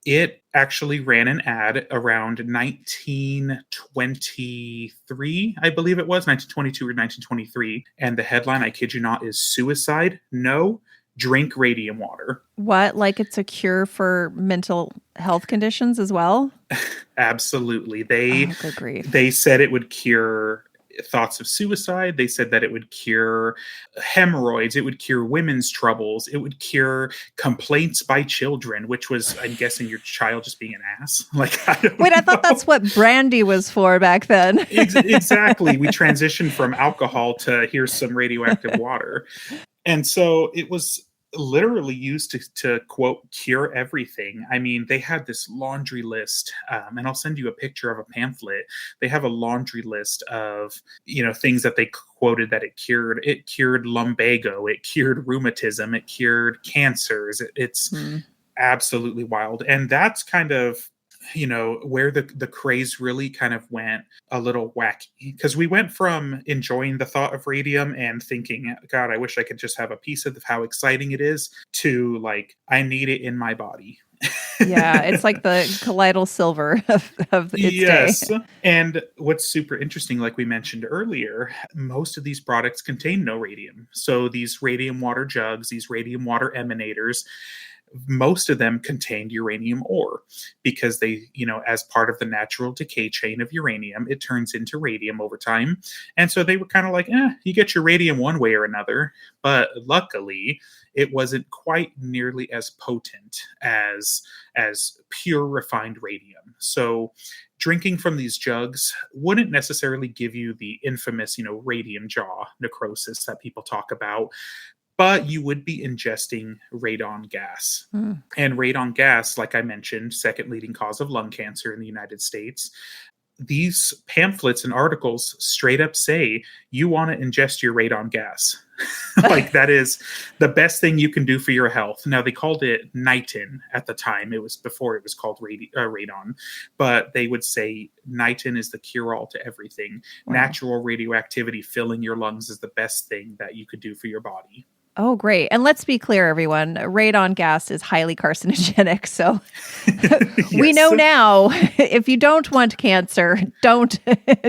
D: It actually ran an ad around 1923, I believe it was, 1922 or 1923. And the headline, I kid you not, is "Suicide? No. Drink radium water."
B: What? Like it's a cure for mental health conditions as well?
D: Absolutely.
B: Good grief.
D: They said it would cure thoughts of suicide. They said that it would cure hemorrhoids. It would cure women's troubles. It would cure complaints by children, which was, I'm guessing, your child just being an ass. I
B: thought that's what brandy was for back then.
D: Exactly. We transitioned from alcohol to here's some radioactive water. And so it was literally used to quote, cure everything. I mean, they had this laundry list, and I'll send you a picture of a pamphlet. They have a laundry list of, things that they quoted that it cured. It cured lumbago. It cured rheumatism. It cured cancers. It's absolutely wild. And that's kind of where the craze really kind of went a little wacky, because we went from enjoying the thought of radium and thinking, God, I wish I could just have a piece of how exciting it is, to like, I need it in my body.
B: Yeah, it's like the colloidal silver of its
D: Yes.
B: day.
D: And what's super interesting, like we mentioned earlier, most of these products contain no radium. So these radium water jugs, these radium water emanators, most of them contained uranium ore, because they, as part of the natural decay chain of uranium, it turns into radium over time. And so they were kind of like, you get your radium one way or another. But luckily, it wasn't quite nearly as potent as pure refined radium. So drinking from these jugs wouldn't necessarily give you the infamous, radium jaw necrosis that people talk about, but you would be ingesting radon gas.
B: Mm.
D: And radon gas, like I mentioned, second leading cause of lung cancer in the United States. These pamphlets and articles straight up say you want to ingest your radon gas. Like, that is the best thing you can do for your health. Now, they called it nitin at the time. It was before it was called radon. But they would say nitin is the cure-all to everything.
B: Wow.
D: Natural radioactivity filling your lungs is the best thing that you could do for your body.
B: Oh, great. And let's be clear, everyone, radon gas is highly carcinogenic. So we know now, if you don't want cancer, don't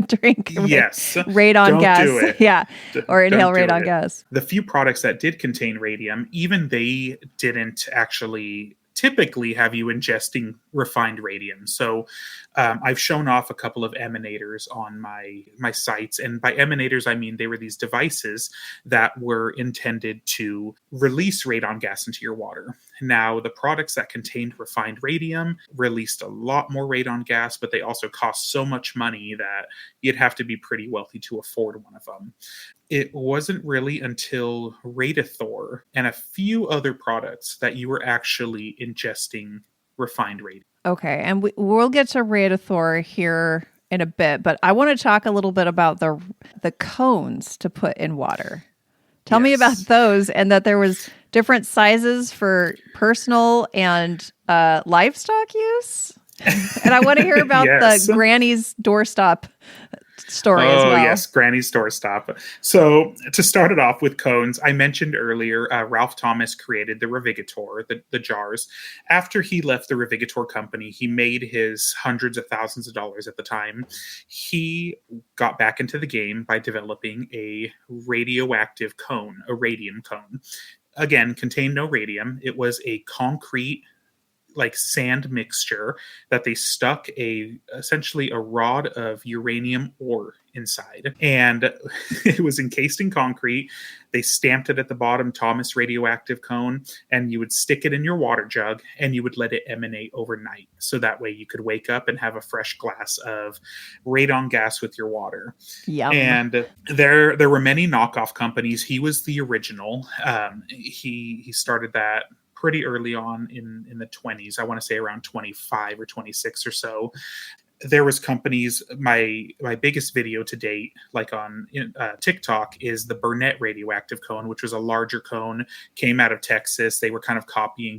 B: drink radon
D: Don't
B: gas.
D: do it.
B: Yeah. Or inhale
D: Don't do
B: radon
D: it.
B: gas.
D: The few products that did contain radium, even they didn't actually typically have you ingesting refined radium. So I've shown off a couple of emanators on my sites. And by emanators, I mean they were these devices that were intended to release radon gas into your water. Now, the products that contained refined radium released a lot more radon gas, but they also cost so much money that you'd have to be pretty wealthy to afford one of them. It wasn't really until Radithor and a few other products that you were actually ingesting refined radium.
B: Okay. And we'll get to Radithor here in a bit, but I want to talk a little bit about the cones to put in water. Tell me about those, and that there was different sizes for personal and livestock use. And I want to hear about the Granny's doorstop story as well.
D: Oh, yes, Granny's doorstop. So to start it off with cones, I mentioned earlier, Ralph Thomas created the Revigator, the jars. After he left the Revigator company, he made his hundreds of thousands of dollars at the time. He got back into the game by developing a radioactive cone, a radium cone. Again, contained no radium. It was a concrete, like, sand mixture that they stuck essentially a rod of uranium ore inside, and it was encased in concrete. They stamped it at the bottom, Thomas radioactive cone, and you would stick it in your water jug and you would let it emanate overnight, so that way you could wake up and have a fresh glass of radon gas with your water.
B: Yum.
D: And there were many knockoff companies. He was the original. He started that pretty early on in the 20s. I want to say around 25 or 26 or so. There was companies, my biggest video to date, like on TikTok, is the Burnett radioactive cone, which was a larger cone, came out of Texas. They were kind of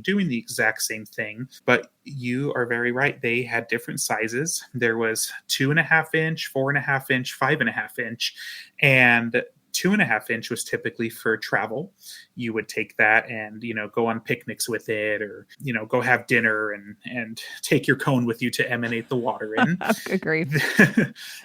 D: doing the exact same thing. But you are very right. They had different sizes. There was 2.5 inch, 4.5 inch, 5.5 inch, and 2.5 inch was typically for travel. You would take that and, go on picnics with it, or, go have dinner and take your cone with you to emanate the water in.
B: Good grief.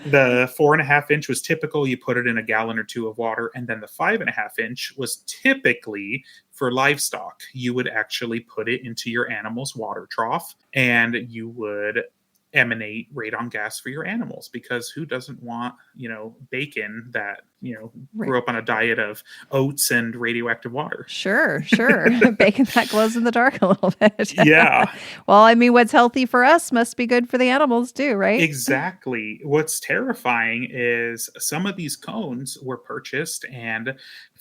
D: The 4.5 inch was typical. You put it in a gallon or two of water. And then the 5.5 inch was typically for livestock. You would actually put it into your animal's water trough, and you would emanate radon gas for your animals, because who doesn't want, bacon that, grew up on a diet of oats and radioactive water?
B: Sure. Bacon that glows in the dark a little bit.
D: Yeah.
B: Well, I mean, what's healthy for us must be good for the animals too, right?
D: Exactly. What's terrifying is some of these cones were purchased and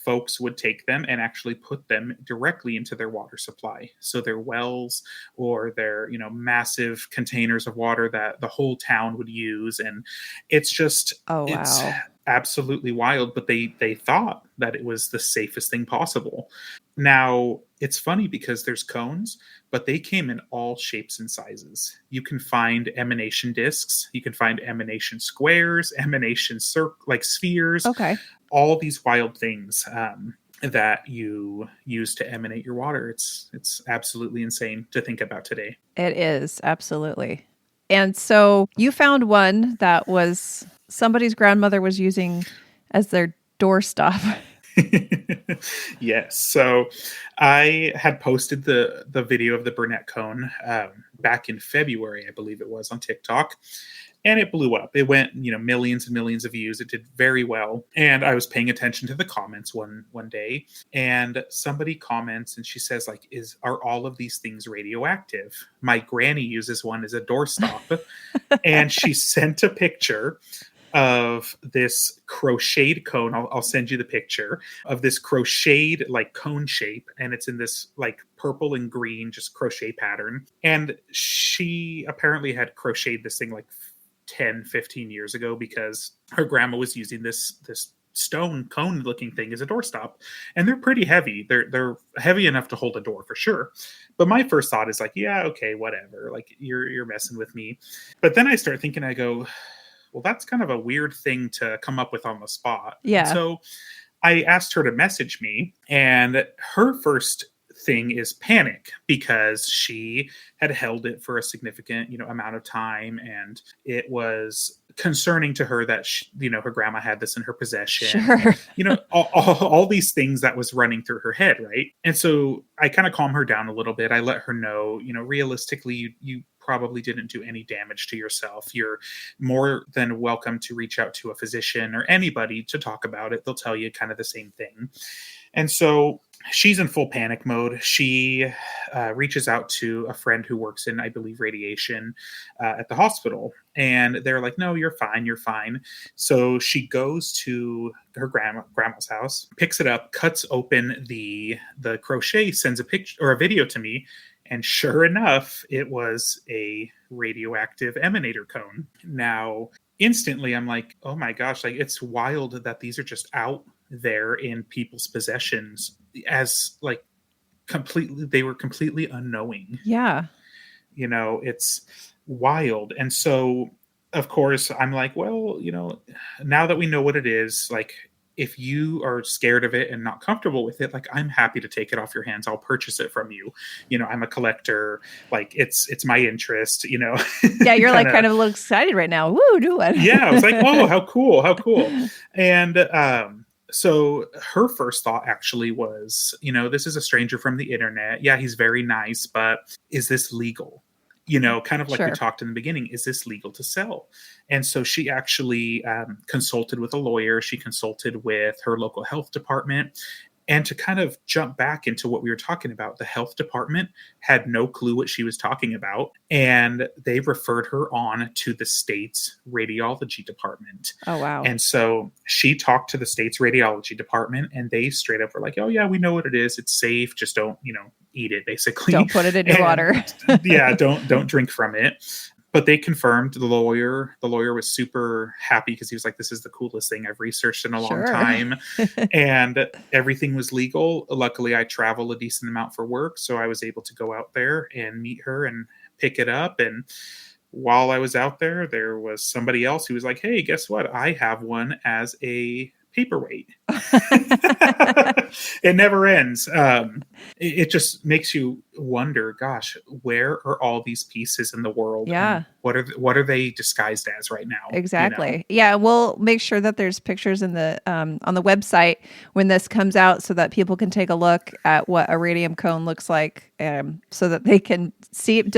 D: folks would take them and actually put them directly into their water supply. So their wells or their, massive containers of water that the whole town would use. And it's just,
B: Oh,
D: it's
B: wow.
D: absolutely wild, but they thought that it was the safest thing possible. Now, it's funny because there's cones, but they came in all shapes and sizes. You can find emanation discs, you can find emanation squares, emanation spheres,
B: Okay.
D: all these wild things that you use to emanate your water. It's absolutely insane to think about today.
B: It is, absolutely. And so you found one that was somebody's grandmother was using as their doorstop.
D: Yes. So I had posted the video of the Burnett cone back in February, I believe it was, on TikTok. And it blew up. It went, millions and millions of views. It did very well. And I was paying attention to the comments one day. And somebody comments and she says, like, are all of these things radioactive? My granny uses one as a doorstop. And she sent a picture of this crocheted cone. I'll send you the picture of this crocheted like cone shape, and it's in this like purple and green just crochet pattern. And she apparently had crocheted this thing like 10-15 years ago because her grandma was using this stone cone looking thing as a doorstop, and they're pretty heavy. They're heavy enough to hold a door for sure. But my first thought is like, yeah, okay, whatever, like you're messing with me. But then I start thinking, I go, well, that's kind of a weird thing to come up with on the spot.
B: Yeah.
D: And so I asked her to message me, and her first thing is panic because she had held it for a significant, amount of time, and it was concerning to her that her grandma had this in her possession.
B: Sure.
D: All these things that was running through her head, right? And so I kind of calm her down a little bit. I let her know, realistically, you probably didn't do any damage to yourself. You're more than welcome to reach out to a physician or anybody to talk about it. They'll tell you kind of the same thing. And so she's in full panic mode. She reaches out to a friend who works in, I believe, radiation at the hospital. And they're like, no, you're fine. You're fine. So she goes to her grandma's house, picks it up, cuts open the crochet, sends a picture or a video to me. And sure enough, it was a radioactive emanator cone. Now, instantly, I'm like, oh my gosh, like it's wild that these are just out there in people's possessions as like they were completely unknowing.
B: Yeah.
D: It's wild. And so, of course, I'm like, well, now that we know what it is, like, if you are scared of it and not comfortable with it, like, I'm happy to take it off your hands. I'll purchase it from you. I'm a collector. Like, it's my interest,
B: Yeah, you're like kind of a little excited right now. Woo, do it.
D: Yeah, I was like, oh, how cool. And so her first thought actually was, this is a stranger from the internet. Yeah, he's very nice, but is this legal? Kind of like
B: Sure.
D: we talked in the beginning, is this legal to sell? And so she actually consulted with a lawyer. She consulted with her local health department. And to kind of jump back into what we were talking about, the health department had no clue what she was talking about. And they referred her on to the state's radiology department.
B: Oh, wow.
D: And so she talked to the state's radiology department, and they straight up were like, oh, yeah, we know what it is. It's safe. Just don't, eat it, basically.
B: Don't put it in your water.
D: Yeah, don't drink from it. But they confirmed the lawyer. The lawyer was super happy because he was like, this is the coolest thing I've researched in a long time. And everything was legal. Luckily, I travel a decent amount for work. So I was able to go out there and meet her and pick it up. And while I was out there, there was somebody else who was like, hey, guess what? I have one as a paperweight. It never ends. It just makes you wonder, gosh, where are all these pieces in the world?
B: Yeah.
D: What are they disguised as right now?
B: Exactly. Yeah, we'll make sure that there's pictures in the on the website when this comes out so that people can take a look at what a radium cone looks like, so that they can see it.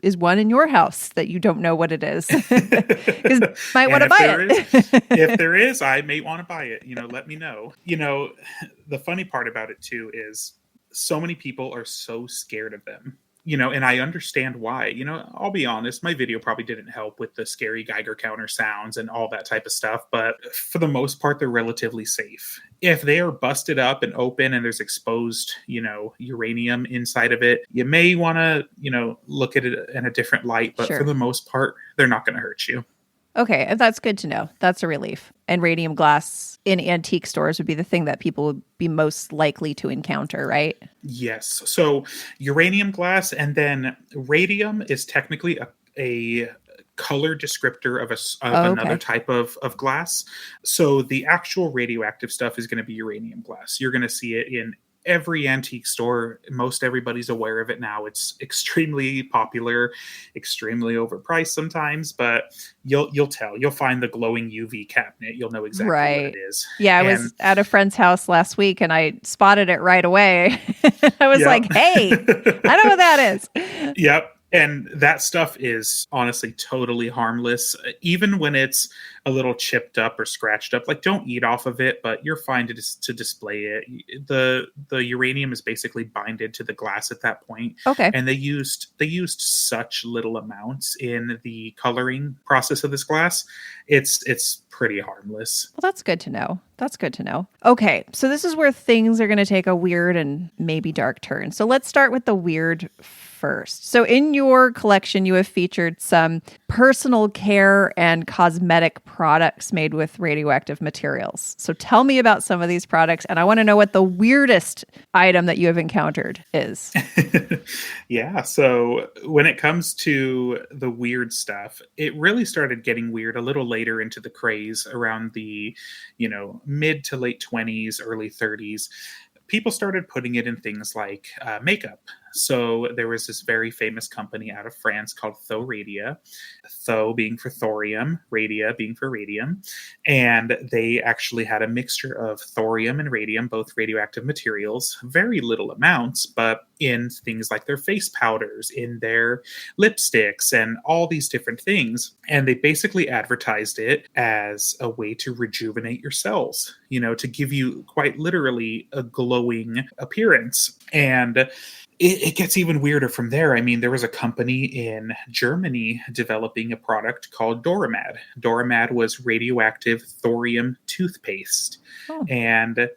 B: Is one in your house that you don't know what it is? Because might want to buy it.
D: If there is, I may want to buy it. Let me know. The funny part about it too is so many people are so scared of them. and I understand why. I'll be honest, my video probably didn't help with the scary Geiger counter sounds and all that type of stuff, but for the most part, they're relatively safe. If they are busted up and open and there's exposed, uranium inside of it, you may want to, look at it in a different light, but
B: Sure.
D: for the most part, they're not going to hurt you.
B: Okay, that's good to know. That's a relief. And radium glass in antique stores would be the thing that people would be most likely to encounter, right?
D: Yes. So uranium glass, and then radium is technically a color descriptor of another type of glass. So the actual radioactive stuff is going to be uranium glass. You're going to see it in every antique store. Most everybody's aware of it now. It's extremely popular, extremely overpriced sometimes, but you'll find the glowing UV cabinet. You'll know exactly what it is.
B: Yeah, I was at a friend's house last week and I spotted it right away. I was like, hey, I know what that is.
D: Yep. And that stuff is honestly totally harmless, even when it's a little chipped up or scratched up. Like, don't eat off of it, but you're fine to display it. The uranium is basically binded to the glass at that point.
B: Okay.
D: And they used such little amounts in the coloring process of this glass. It's pretty harmless.
B: Well, that's good to know. That's good to know. Okay, so this is where things are going to take a weird and maybe dark turn. So let's start with the weird first. So in your collection, you have featured some personal care and cosmetic products made with radioactive materials. So tell me about some of these products, and I want to know what the weirdest item that you have encountered is.
D: Yeah, so when it comes to the weird stuff, it really started getting weird a little later into the craze around the, mid to late 20s, early 30s. People started putting it in things like makeup. So there was this very famous company out of France called Thoradia, Tho being for thorium, radia being for radium. And they actually had a mixture of thorium and radium, both radioactive materials, very little amounts, but in things like their face powders, in their lipsticks, and all these different things. And they basically advertised it as a way to rejuvenate your cells, to give you quite literally a glowing appearance. And it gets even weirder from there. I mean, there was a company in Germany developing a product called Doramad. Doramad was radioactive thorium toothpaste. Oh. And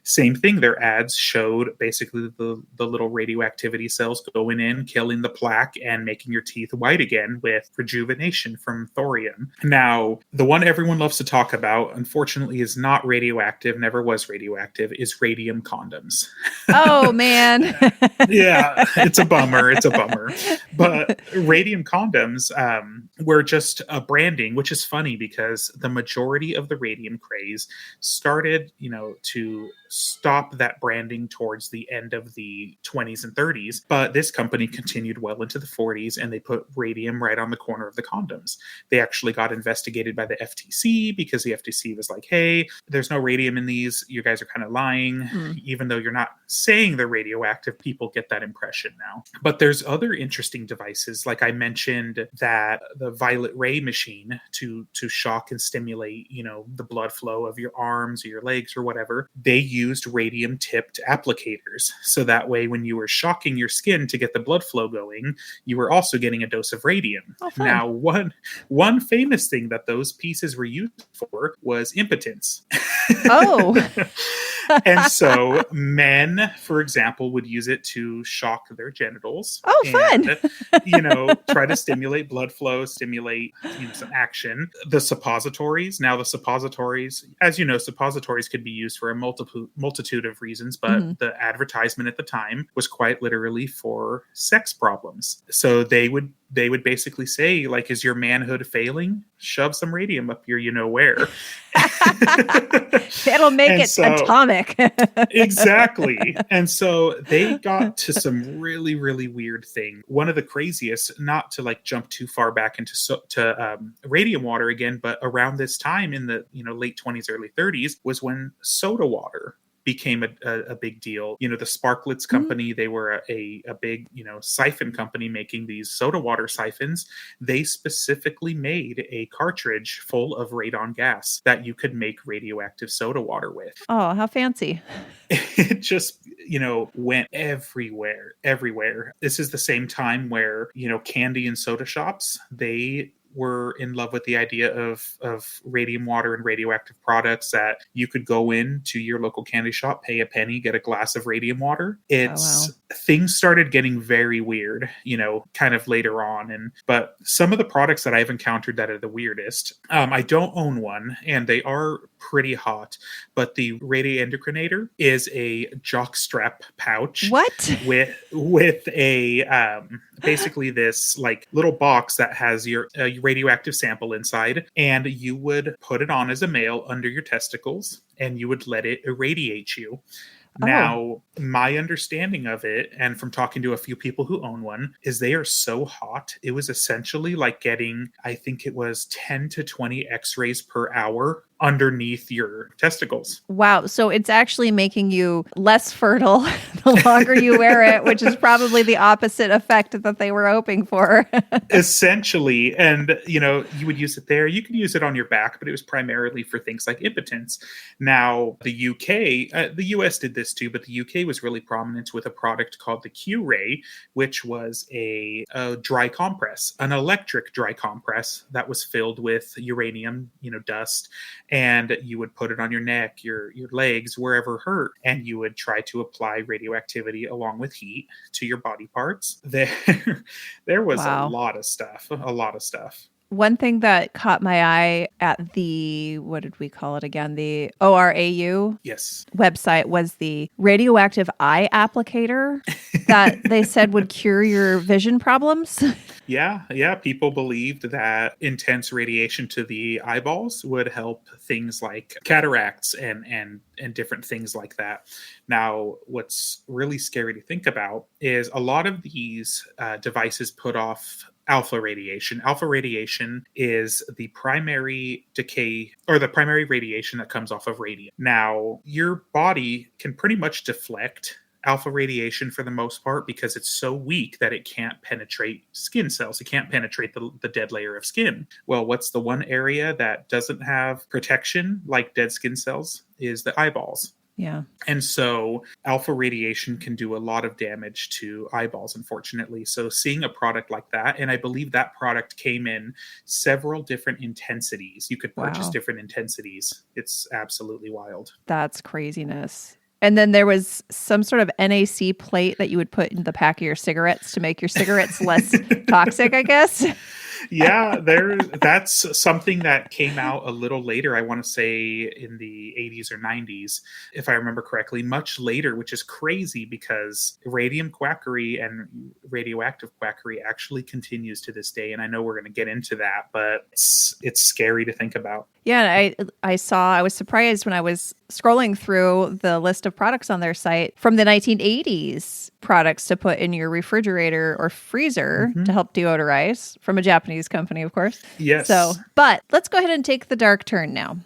D: same thing, their ads showed basically the little radioactivity cells going in, killing the plaque, and making your teeth white again with rejuvenation from thorium. Now, the one everyone loves to talk about, unfortunately, is not radioactive, never was radioactive, is radium condoms.
B: Oh, man.
D: Yeah, it's a bummer. But radium condoms were just a branding, which is funny because the majority of the radium craze started, to stop that branding towards the end of the 20s and 30s. But this company continued well into the 40s, and they put radium right on the corner of the condoms. They actually got investigated by the FTC because the FTC was like, hey, there's no radium in these. You guys are kind of lying. Even though you're not saying they're radioactive, people get that impression now. But there's other interesting devices. Like I mentioned, that the violet ray machine to shock and stimulate, the blood flow of your arms or your legs or whatever. They used radium tipped applicators. So that way, when you were shocking your skin to get the blood flow going, you were also getting a dose of radium.
B: Oh,
D: now, one famous thing that those pieces were used for was impotence.
B: Oh.
D: And so men, for example, would use it to shock their genitals.
B: Oh,
D: and,
B: fun.
D: Try to stimulate blood flow, stimulate some action. The suppositories, as you know, suppositories could be used for a multitude of reasons, but the advertisement at the time was quite literally for sex problems. So they would basically say, like, is your manhood failing? Shove some radium up your where.
B: It'll make it atomic.
D: Exactly. And so they got to some really, really weird thing. One of the craziest, not to jump too far back into radium water again, but around this time in the late 20s, early 30s was when soda water became a big deal. The Sparklets company, they were a big, siphon company making these soda water siphons. They specifically made a cartridge full of radon gas that you could make radioactive soda water with.
B: Oh, how fancy.
D: It just, went everywhere. This is the same time where, candy and soda shops, they were in love with the idea of radium water and radioactive products, that you could go in to your local candy shop, pay a penny, get a glass of radium water. Things started getting very weird, kind of later on. But some of the products that I've encountered that are the weirdest, I don't own one, and they are pretty hot, but the radioendocrinator is a jockstrap pouch.
B: What?
D: with a basically this like little box that has your radioactive sample inside, and you would put it on as a male under your testicles, and you would let it irradiate you. Now, my understanding of it, and from talking to a few people who own one, is they are so hot. It was essentially like getting, I think it was 10 to 20 x-rays per hour underneath your testicles.
B: Wow. So it's actually making you less fertile the longer you wear it, which is probably the opposite effect that they were hoping for.
D: Essentially. And, you would use it there. You could use it on your back, but it was primarily for things like impotence. Now, the UK, the US did this too, but the UK was really prominent with a product called the Q-Ray, which was a dry compress, an electric dry compress that was filled with uranium, dust. And you would put it on your neck, your legs, wherever hurt, and you would try to apply radioactivity along with heat to your body parts. There was a lot of stuff.
B: One thing that caught my eye at the, what did we call it again? The ORAU website was the radioactive eye applicator that they said would cure your vision problems.
D: Yeah. People believed that intense radiation to the eyeballs would help things like cataracts and different things like that. Now, what's really scary to think about is a lot of these devices put off alpha radiation. Alpha radiation is the primary decay or the primary radiation that comes off of radium. Now, your body can pretty much deflect alpha radiation for the most part because it's so weak that it can't penetrate skin cells. It can't penetrate the dead layer of skin. Well, what's the one area that doesn't have protection like dead skin cells is the eyeballs.
B: Yeah.
D: And so alpha radiation can do a lot of damage to eyeballs, unfortunately. So seeing a product like that, and I believe that product came in several different intensities. You could purchase different intensities. It's absolutely wild.
B: That's craziness. And then there was some sort of NAC plate that you would put in the pack of your cigarettes to make your cigarettes less toxic, I guess.
D: Yeah, that's something that came out a little later. I want to say in the 80s or 90s, if I remember correctly, much later, which is crazy because radium quackery and radioactive quackery actually continues to this day. And I know we're going to get into that, but it's scary to think about.
B: Yeah, I was surprised when I was scrolling through the list of products on their site from the 1980s, products to put in your refrigerator or freezer to help deodorize, from a Japanese company, of course.
D: Yes.
B: But let's go ahead and take the dark turn now.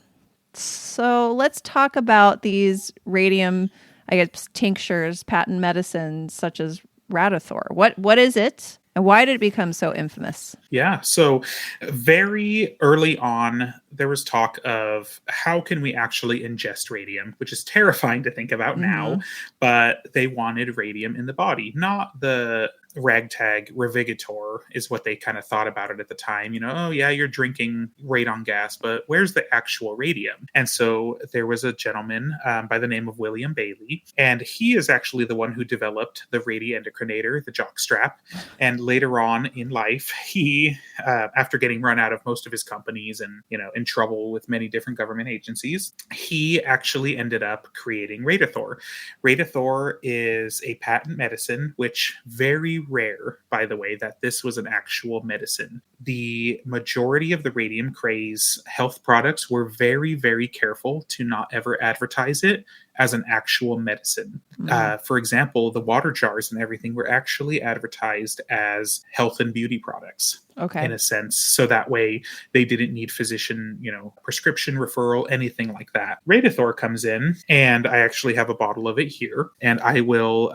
B: So let's talk about these radium, I guess, tinctures, patent medicines such as Radithor. What is it? And why did it become so infamous?
D: Yeah, so very early on, there was talk of how can we actually ingest radium, which is terrifying to think about now, but they wanted radium in the body, not the ragtag Revigator is what they kind of thought about it at the time. Oh yeah, you're drinking radon gas, but where's the actual radium? And so there was a gentleman by the name of William Bailey, and he is actually the one who developed the radioendocrinator, the jockstrap. And later on in life, he, after getting run out of most of his companies and, in trouble with many different government agencies, he actually ended up creating Radithor. Radithor is a patent medicine, which very rare, by the way, that this was an actual medicine. The majority of the Radium Craze health products were very, very careful to not ever advertise it as an actual medicine. For example, the water jars and everything were actually advertised as health and beauty products.
B: Okay.
D: In a sense. So that way they didn't need physician, prescription referral, anything like that. Radithor comes in, and I actually have a bottle of it here, and I will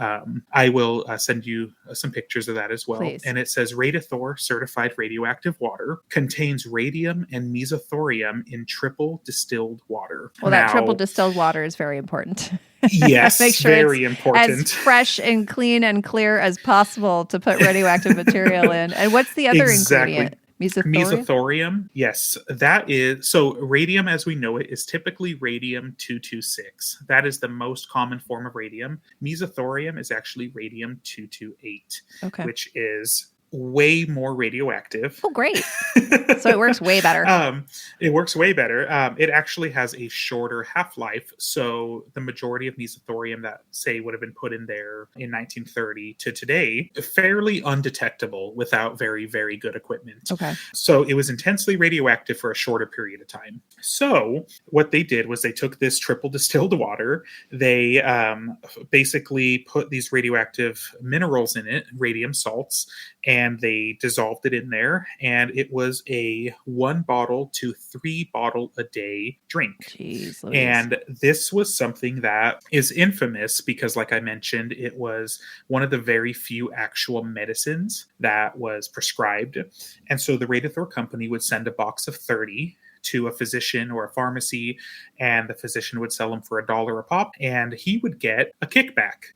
D: send you some pictures of that as well.
B: Please.
D: And it says Radithor certified radioactive water contains radium and mesothorium in triple distilled water.
B: Well, that triple distilled water is very important.
D: Yes,
B: Make sure
D: very
B: it's
D: important.
B: as fresh and clean and clear as possible to put radioactive material in. And what's the other ingredient? Mesothorium?
D: Mesothorium, yes, that is so. Radium, as we know it, is typically radium 226. That is the most common form of radium. Mesothorium is actually radium 228,
B: Okay.
D: which is way more radioactive.
B: Oh, great. So it works way better.
D: It works way better. It actually has a shorter half-life. So the majority of mesothorium that, say, would have been put in there in 1930 to today, fairly undetectable without very, very good equipment.
B: Okay.
D: So it was intensely radioactive for a shorter period of time. So what they did was they took this triple distilled water. They basically put these radioactive minerals in it, radium salts, and they dissolved it in there. And it was a 1 bottle to 3 bottle a day drink.
B: Jeez Louise.
D: And this was something that is infamous because, like I mentioned, it was one of the very few actual medicines that was prescribed. And so the Radithor company would send a box of 30 to a physician or a pharmacy, and the physician would sell them for $1 a pop, and he would get a kickback.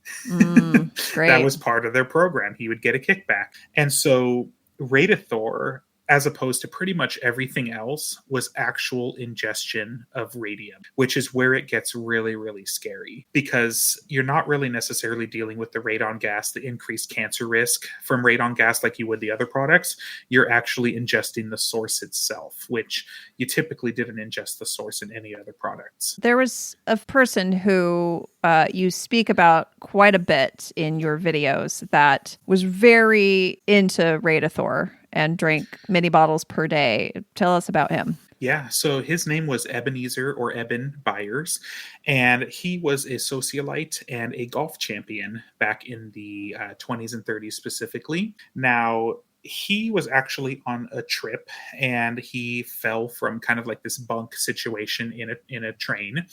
B: Great.
D: That was part of their program. He would get a kickback. And so Radithor, as opposed to pretty much everything else, was actual ingestion of radium, which is where it gets really, really scary, because you're not really necessarily dealing with the radon gas, the increased cancer risk from radon gas like you would the other products. You're actually ingesting the source itself, which you typically didn't ingest the source in any other products.
B: There was a person who you speak about quite a bit in your videos that was very into Radithor and drank many bottles per day. Tell us about him.
D: Yeah, so his name was Ebenezer, or Eben Byers, and he was a socialite and a golf champion back in the 20s and 30s specifically. Now, he was actually on a trip, and he fell from kind of like this bunk situation in a train,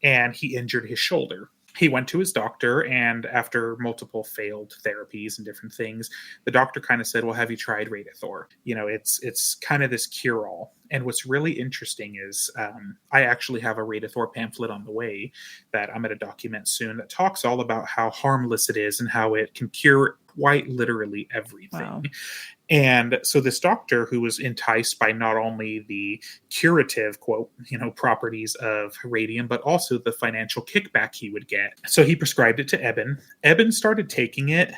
D: and he injured his shoulder. He went to his doctor, and after multiple failed therapies and different things, the doctor kind of said, well, have you tried Radithor? You know, it's kind of this cure-all. And what's really interesting is I actually have a Radithor pamphlet on the way that I'm going to document soon that talks all about how harmless it is and how it can cure quite literally everything.
B: Wow.
D: And so this doctor, who was enticed by not only the curative, quote, properties of radium, but also the financial kickback he would get. So he prescribed it to Eben. Eben started taking it,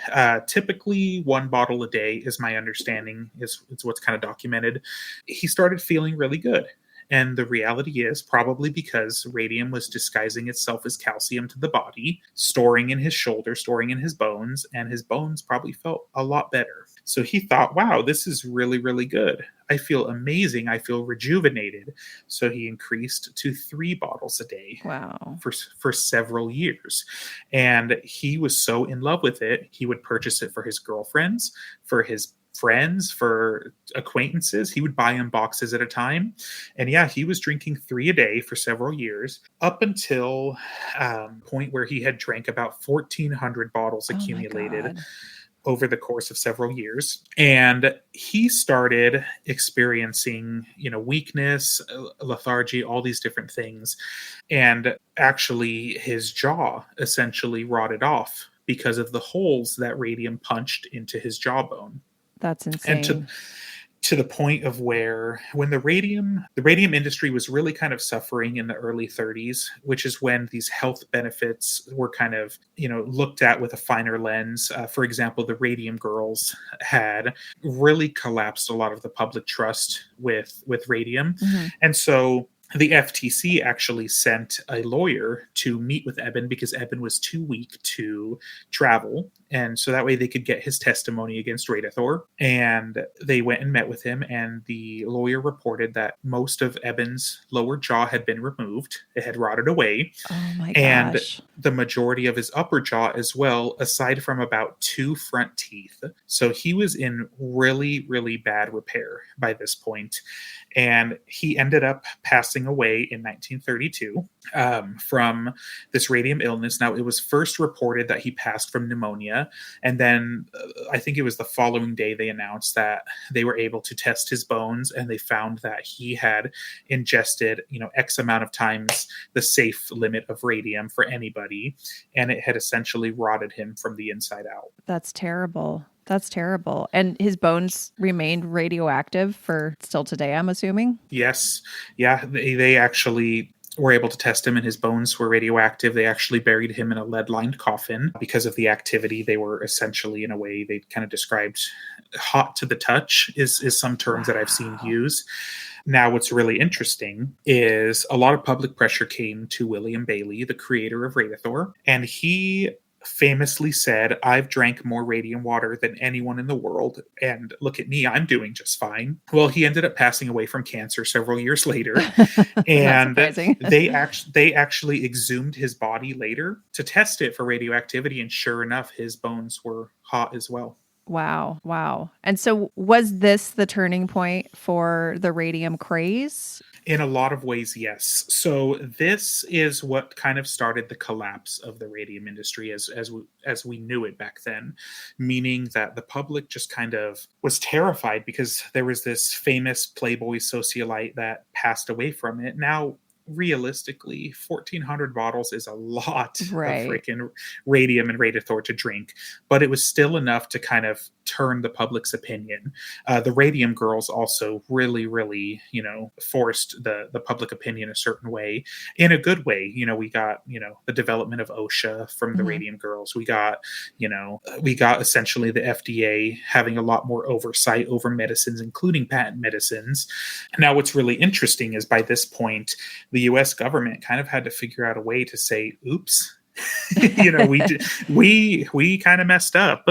D: typically 1 bottle a day is my understanding, is what's kind of documented. He started feeling really good. And the reality is probably because radium was disguising itself as calcium to the body, storing in his shoulder, storing in his bones, and his bones probably felt a lot better. So he thought, wow, this is really, really good. I feel amazing. I feel rejuvenated. So he increased to 3 bottles a day.
B: Wow.
D: For several years. And he was so in love with it, he would purchase it for his girlfriends, for his friends, for acquaintances. He would buy in boxes at a time. And yeah, he was drinking 3 a day for several years, up until point where he had drank about 1,400 bottles accumulated over the course of several years. And he started experiencing, weakness, lethargy, all these different things. And actually his jaw essentially rotted off because of the holes that radium punched into his jawbone.
B: That's insane.
D: And to the point of where, when the radium industry was really kind of suffering in the early 30s, which is when these health benefits were kind of, looked at with a finer lens. For example, the Radium Girls had really collapsed a lot of the public trust with radium. Mm-hmm. And so the FTC actually sent a lawyer to meet with Eben because Eben was too weak to travel. And so that way they could get his testimony against Radithor. And they went and met with him. And the lawyer reported that most of Eben's lower jaw had been removed. It had rotted away.
B: Oh my gosh.
D: And the majority of his upper jaw as well, aside from about 2 front teeth. So he was in really, really bad repair by this point. And he ended up passing away in 1932 from this radium illness. Now, it was first reported that he passed from pneumonia. California. And then I think it was the following day they announced that they were able to test his bones, and they found that he had ingested, X amount of times the safe limit of radium for anybody, and it had essentially rotted him from the inside out.
B: That's terrible. That's terrible. And his bones remained radioactive for still today, I'm assuming?
D: Yes. Yeah, they actually were able to test him, and his bones were radioactive. They actually buried him in a lead-lined coffin because of the activity. They were essentially, in a way, they kind of described hot to the touch is some terms that I've seen used. Now, what's really interesting is a lot of public pressure came to William Bailey, the creator of Radithor, and he famously said, "I've drank more radium water than anyone in the world, and look at me, I'm doing just fine." Well, he ended up passing away from cancer several years later, and they actually exhumed his body later to test it for radioactivity, and sure enough, his bones were hot as well.
B: Wow. And so was this the turning point for the radium craze?
D: In a lot of ways, yes. So this is what kind of started the collapse of the radium industry as we knew it back then, meaning that the public just kind of was terrified because there was this famous Playboy socialite that passed away from it. Now, realistically, 1,400 bottles is a lot of freaking radium and Radithor to drink, but it was still enough to kind of turn the public's opinion. The Radium girls also really, really, forced the public opinion a certain way, in a good way. We got, the development of OSHA from the Radium girls. We got essentially the FDA having a lot more oversight over medicines, including patent medicines. Now, what's really interesting is by this point, the U.S. government kind of had to figure out a way to say, oops, we kind of messed up.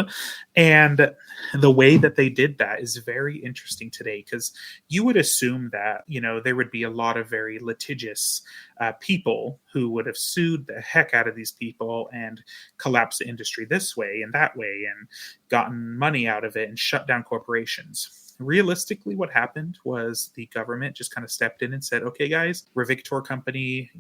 D: And the way that they did that is very interesting today, because you would assume that, there would be a lot of very litigious people who would have sued the heck out of these people and collapsed the industry this way and that way and gotten money out of it and shut down corporations. Realistically, what happened was the government just kind of stepped in and said, okay, guys, Radithor company,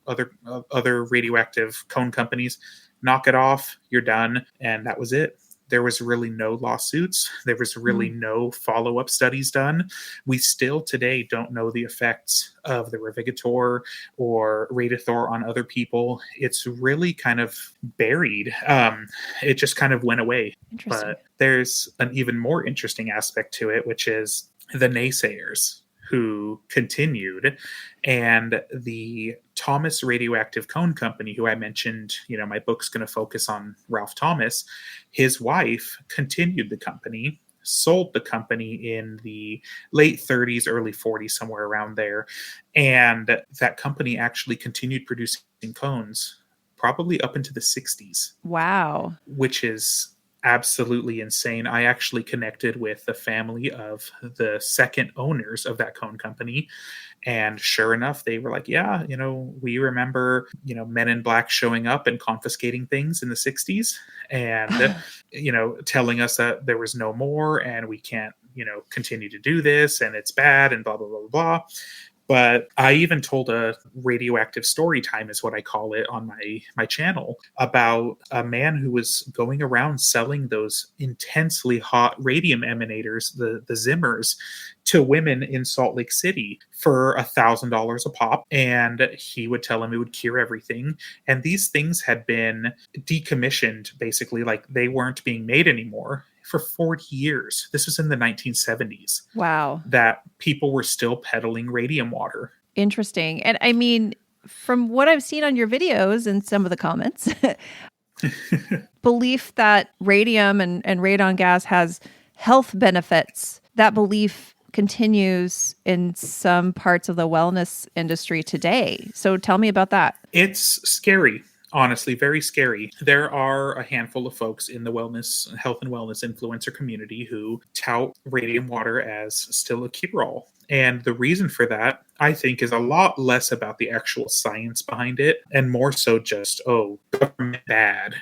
D: other radioactive cone companies, knock it off. You're done. And that was it. There was really no lawsuits. There was really no follow-up studies done. We still today don't know the effects of the Radithor or Radithor on other people. It's really kind of buried. It just kind of went away. But there's an even more interesting aspect to it, which is the naysayers who continued, and the Thomas Radioactive Cone Company, who I mentioned, my book's going to focus on Ralph Thomas. His wife continued the company, sold the company in the late 30s, early 40s, somewhere around there. And that company actually continued producing cones probably up into the 60s.
B: Wow.
D: Which is absolutely insane. I actually connected with the family of the second owners of that cone company. And sure enough, they were like, yeah, we remember, Men in Black showing up and confiscating things in the 60s and, telling us that there was no more and we can't, continue to do this and it's bad and blah, blah, blah, blah, blah. But I even told a radioactive story time, is what I call it, on my channel, about a man who was going around selling those intensely hot radium emanators, the Zimmers, to women in Salt Lake City for $1,000 a pop. And he would tell them it would cure everything. And these things had been decommissioned, basically, like they weren't being made anymore, for 40 years. This was in the 1970s.
B: Wow.
D: That people were still peddling radium water.
B: Interesting. And I mean, from what I've seen on your videos and some of the comments, belief that radium and radon gas has health benefits, that belief continues in some parts of the wellness industry today. So tell me about that.
D: It's scary. Honestly, very scary. There are a handful of folks in the health and wellness influencer community who tout radium water as still a cure-all. And the reason for that, I think, is a lot less about the actual science behind it and more so just, government bad,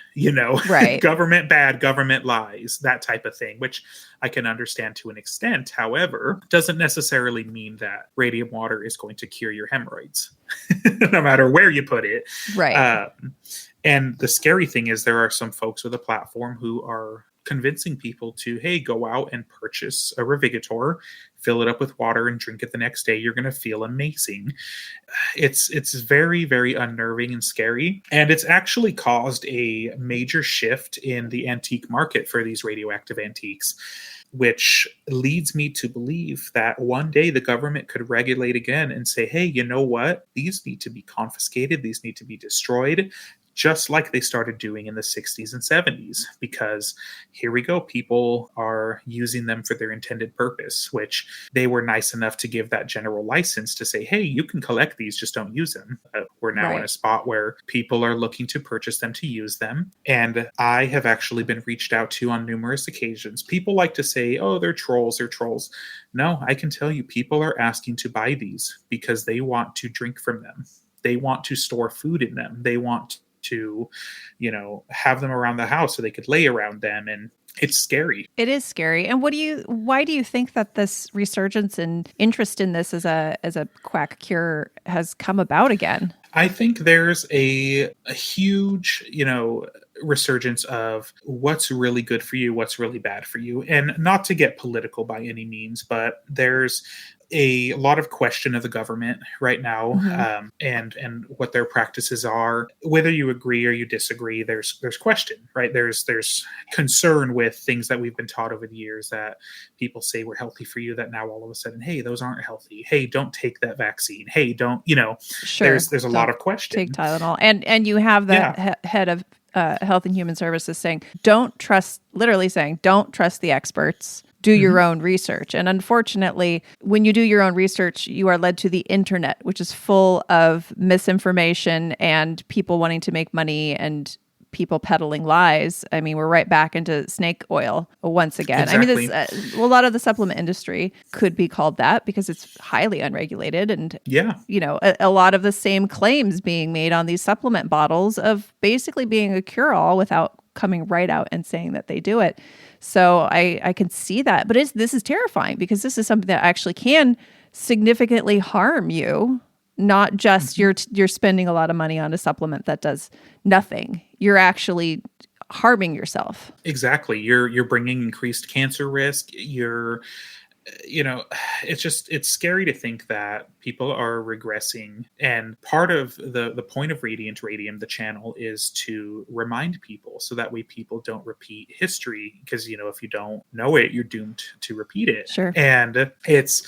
B: right.
D: Government bad, government lies, that type of thing, which I can understand to an extent. However, doesn't necessarily mean that radium water is going to cure your hemorrhoids, no matter where you put it.
B: Right.
D: And the scary thing is there are some folks with a platform who are convincing people to, hey, go out and purchase a Revigator, fill it up with water and drink it the next day. You're going to feel amazing. It's very, very unnerving and scary. And it's actually caused a major shift in the antique market for these radioactive antiques, which leads me to believe that one day the government could regulate again and say, hey, you know what? These need to be confiscated. These need to be destroyed, just like they started doing in the 60s and 70s, because here we go. People are using them for their intended purpose, which they were nice enough to give that general license to say, hey, you can collect these, just don't use them. We're now in a spot where people are looking to purchase them to use them. And I have actually been reached out to on numerous occasions. People like to say, oh, they're trolls, they're trolls. No, I can tell you people are asking to buy these because they want to drink from them. They want to store food in them. They want to, have them around the house so they could lay around them. And it's scary.
B: It is scary. And why do you think that this resurgence and interest in this as a quack cure has come about again?
D: I think there's a huge, resurgence of what's really good for you, what's really bad for you. And not to get political by any means, but there's a lot of question of the government right now, and what their practices are. Whether you agree or you disagree, there's question, right? There's concern with things that we've been taught over the years that people say were healthy for you, that now all of a sudden, hey, those aren't healthy. Hey, don't take that vaccine. Hey, don't,
B: Sure.
D: There's a lot of question.
B: Take Tylenol. And you have the head of Health and Human Services saying, don't trust the experts. Do your own research. And unfortunately, when you do your own research, you are led to the internet, which is full of misinformation and people wanting to make money and people peddling lies. I mean, we're right back into snake oil once again.
D: Exactly.
B: I mean, a lot of the supplement industry could be called that because it's highly unregulated. And, a lot of the same claims being made on these supplement bottles of basically being a cure-all without coming right out and saying that they do it. So I can see that. But this is terrifying because this is something that actually can significantly harm you. Not just you're spending a lot of money on a supplement that does nothing. You're actually harming yourself.
D: Exactly. You're bringing increased cancer risk. It's scary to think that people are regressing. And part of the point of Radiant Radium, the channel, is to remind people so that way people don't repeat history. Because, if you don't know it, you're doomed to repeat it.
B: Sure.
D: And it's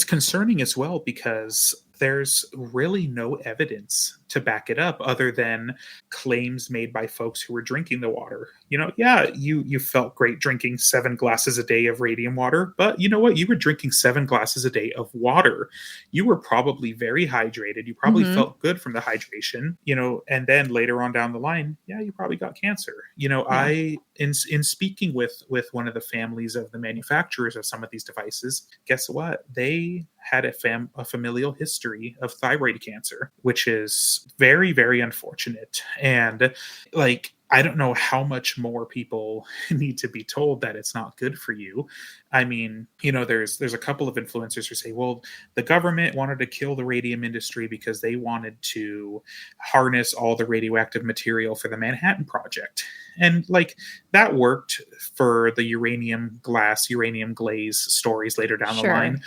D: concerning as well because there's really no evidence to back it up other than claims made by folks who were drinking the water. You felt great drinking 7 glasses a day of radium water, but you know what? You were drinking 7 glasses a day of water. You were probably very hydrated. You probably felt good from the hydration, and then later on down the line, you probably got cancer. I, in speaking with one of the families of the manufacturers of some of these devices, guess what? They had a familial history of thyroid cancer, which is very, very unfortunate. And I don't know how much more people need to be told that it's not good for you. I mean, there's a couple of influencers who say, well, the government wanted to kill the radium industry because they wanted to harness all the radioactive material for the Manhattan Project. And that worked for the uranium glaze stories later down the line.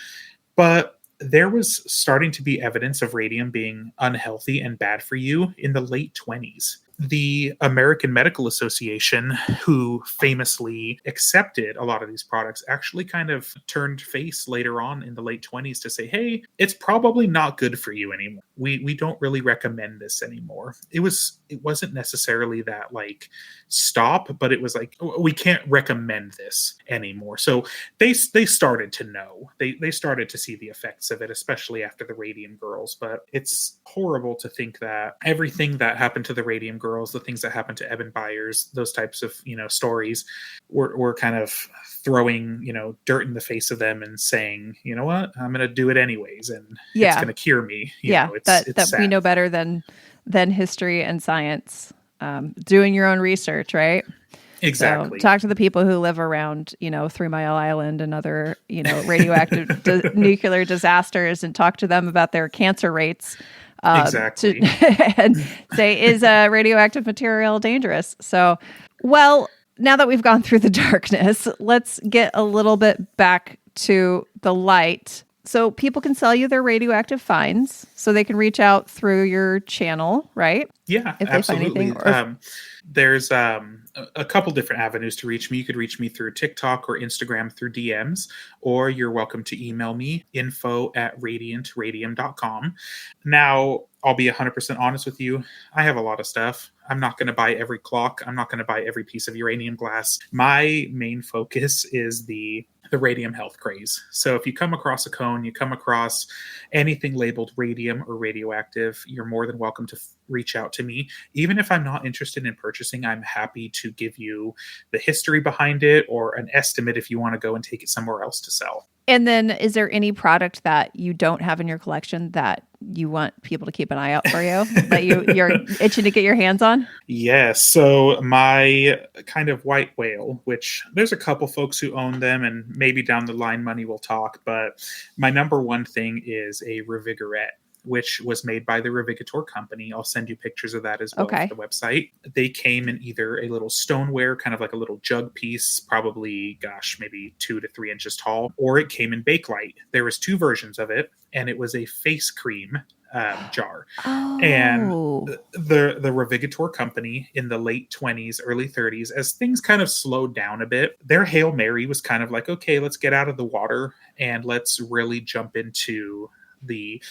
D: But there was starting to be evidence of radium being unhealthy and bad for you in the late 20s. The American Medical Association, who famously accepted a lot of these products, actually kind of turned face later on in the late 20s to say, hey, it's probably not good for you anymore. We don't really recommend this anymore. It wasn't necessarily that stop, but it was we can't recommend this anymore. So they started to know. They started to see the effects of it, especially after the Radium Girls. But it's horrible to think that everything that happened to the Radium Girls, the things that happened to Eben Byers, those types of stories, were kind of throwing dirt in the face of them and saying, you know what, I'm going to do it anyways, and it's going to cure me. It's
B: we know better than history and science. Doing your own research, right?
D: Exactly.
B: So talk to the people who live around, 3 Mile Island and other, radioactive nuclear disasters, and talk to them about their cancer rates.
D: Exactly.
B: And say, is radioactive material dangerous? So, well, now that we've gone through the darkness, let's get a little bit back to the light. So people can sell you their radioactive finds, so they can reach out through your channel, right?
D: Yeah,
B: If they
D: absolutely.
B: find anything.
D: There's a couple different avenues to reach me. You could reach me through TikTok or Instagram through DMs, or you're welcome to email me, info@radiantradium.com. Now, I'll be 100% honest with you. I have a lot of stuff. I'm not going to buy every clock. I'm not going to buy every piece of uranium glass. My main focus is the radium health craze. So if you come across a cone, you come across anything labeled radium or radioactive, you're more than welcome to reach out to me. Even if I'm not interested in purchasing, I'm happy to give you the history behind it or an estimate if you want to go and take it somewhere else to sell.
B: And then is there any product that you don't have in your collection that you want people to keep an eye out for you, that you're itching to get your hands on?
D: Yes. So my kind of white whale, which there's a couple folks who own them, and maybe down the line money will talk, but my number one thing is a Revigorette, which was made by the Radithor company. I'll send you pictures of that as well on the website. They came in either a little stoneware, kind of like a little jug piece, probably, maybe 2 to 3 inches tall, or it came in Bakelite. There was 2 versions of it, and it was a face cream jar.
B: Oh.
D: And the Radithor company in the late 20s, early 30s, as things kind of slowed down a bit, their Hail Mary was kind of like, okay, let's get out of the water and let's really jump into the,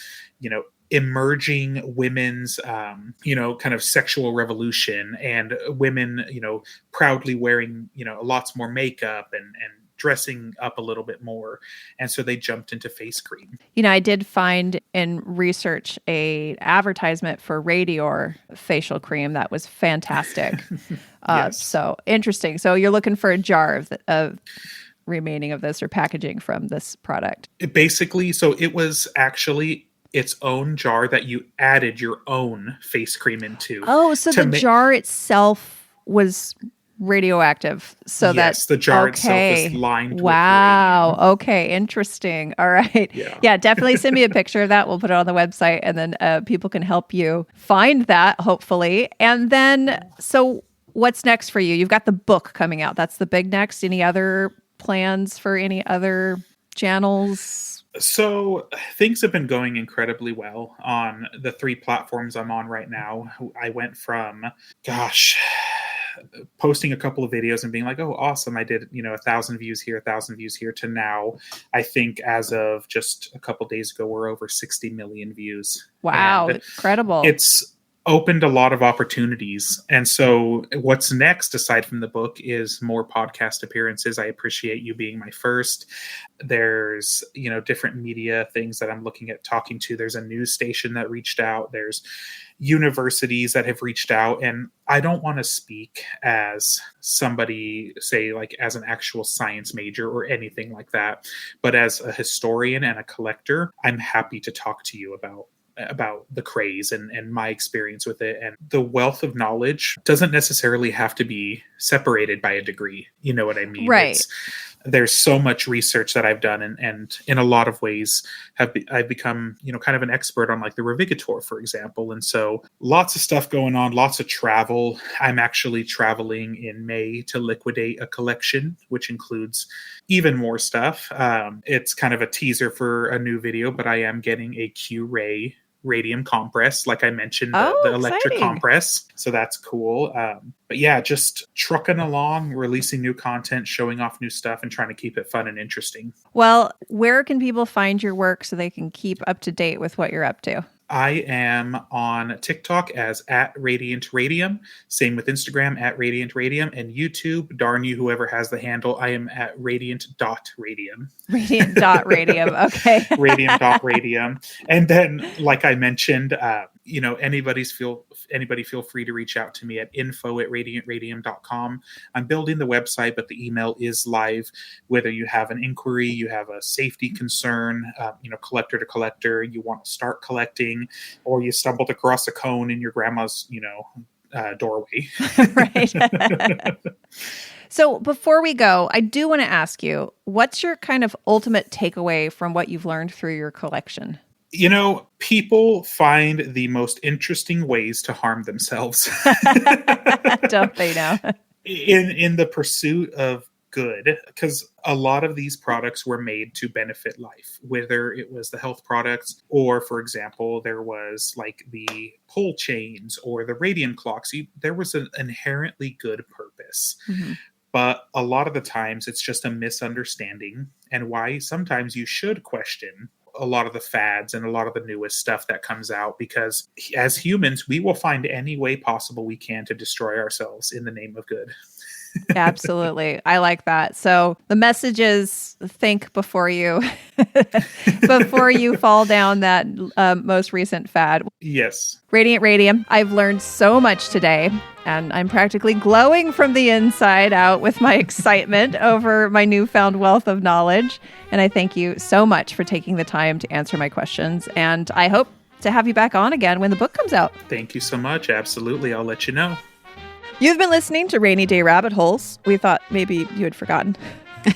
D: emerging women's, kind of sexual revolution, and women, proudly wearing, lots more makeup and dressing up a little bit more. And so they jumped into face cream.
B: I did find in research a advertisement for Radior facial cream that was fantastic.
D: Yes.
B: So interesting. So you're looking for a jar of remaining of this, or packaging from this product.
D: It was actually its own jar that you added your own face cream into.
B: Oh, so the jar itself was radioactive. So
D: yes, the jar itself is lined with
B: radium. Okay, interesting. All right. Yeah, definitely send me a picture of that. We'll put it on the website, and then people can help you find that, hopefully. And then, so what's next for you? You've got the book coming out. That's the big next. Any other plans for any other channels?
D: So things have been going incredibly well on the 3 platforms I'm on right now. I went from, posting a couple of videos and being like, oh, awesome, I did, 1,000 views here, 1,000 views here, to now, I think as of just a couple days ago, we're over 60 million views.
B: Wow,
D: and
B: incredible.
D: It's opened a lot of opportunities. And so what's next, aside from the book, is more podcast appearances. I appreciate you being my first. There's, different media things that I'm looking at talking to. There's a news station that reached out. There's universities that have reached out. And I don't want to speak as somebody, say, like as an actual science major or anything like that, but as a historian and a collector, I'm happy to talk to you about the craze and my experience with it. And the wealth of knowledge doesn't necessarily have to be separated by a degree. You know what I mean?
B: Right.
D: There's so much research that I've done, and in a lot of ways I've become, kind of an expert on like the Radithor, for example. And so lots of stuff going on, lots of travel. I'm actually traveling in May to liquidate a collection, which includes even more stuff. It's kind of a teaser for a new video, but I am getting a Q-ray radium compress, like I mentioned, the electric compress. So that's cool. But yeah, just trucking along, releasing new content, showing off new stuff, and trying to keep it fun and interesting.
B: Well, where can people find your work so they can keep up to date with what you're up to?
D: I am on TikTok as @Radiant Radium. Same with Instagram @Radiant Radium, and YouTube. Darn you, whoever has the handle. I am @Radiant.Radium.
B: Radiant.Radium. Okay.
D: Radiant.Radium. And then, like I mentioned, anybody feel free to reach out to me at info@radiantradium.com. I'm building the website, but the email is live. Whether you have an inquiry, you have a safety concern, collector to collector, you want to start collecting, or you stumbled across a cone in your grandma's, doorway.
B: Right. So before we go, I do want to ask you, what's your kind of ultimate takeaway from what you've learned through your collection?
D: People find the most interesting ways to harm themselves.
B: Don't they now?
D: in the pursuit of good, because a lot of these products were made to benefit life, whether it was the health products or, for example, there was like the pole chains or the radium clocks. There was an inherently good purpose.
B: Mm-hmm.
D: But a lot of the times it's just a misunderstanding, and why sometimes you should question a lot of the fads and a lot of the newest stuff that comes out, because as humans, we will find any way possible we can to destroy ourselves in the name of good.
B: Absolutely. I like that. So the message is think before you fall down that most recent fad.
D: Yes.
B: Radiant Radium. I've learned so much today, and I'm practically glowing from the inside out with my excitement over my newfound wealth of knowledge. And I thank you so much for taking the time to answer my questions. And I hope to have you back on again when the book comes out.
D: Thank you so much. Absolutely. I'll let you know.
B: You've been listening to Rainy Day Rabbit Holes. We thought maybe you had forgotten.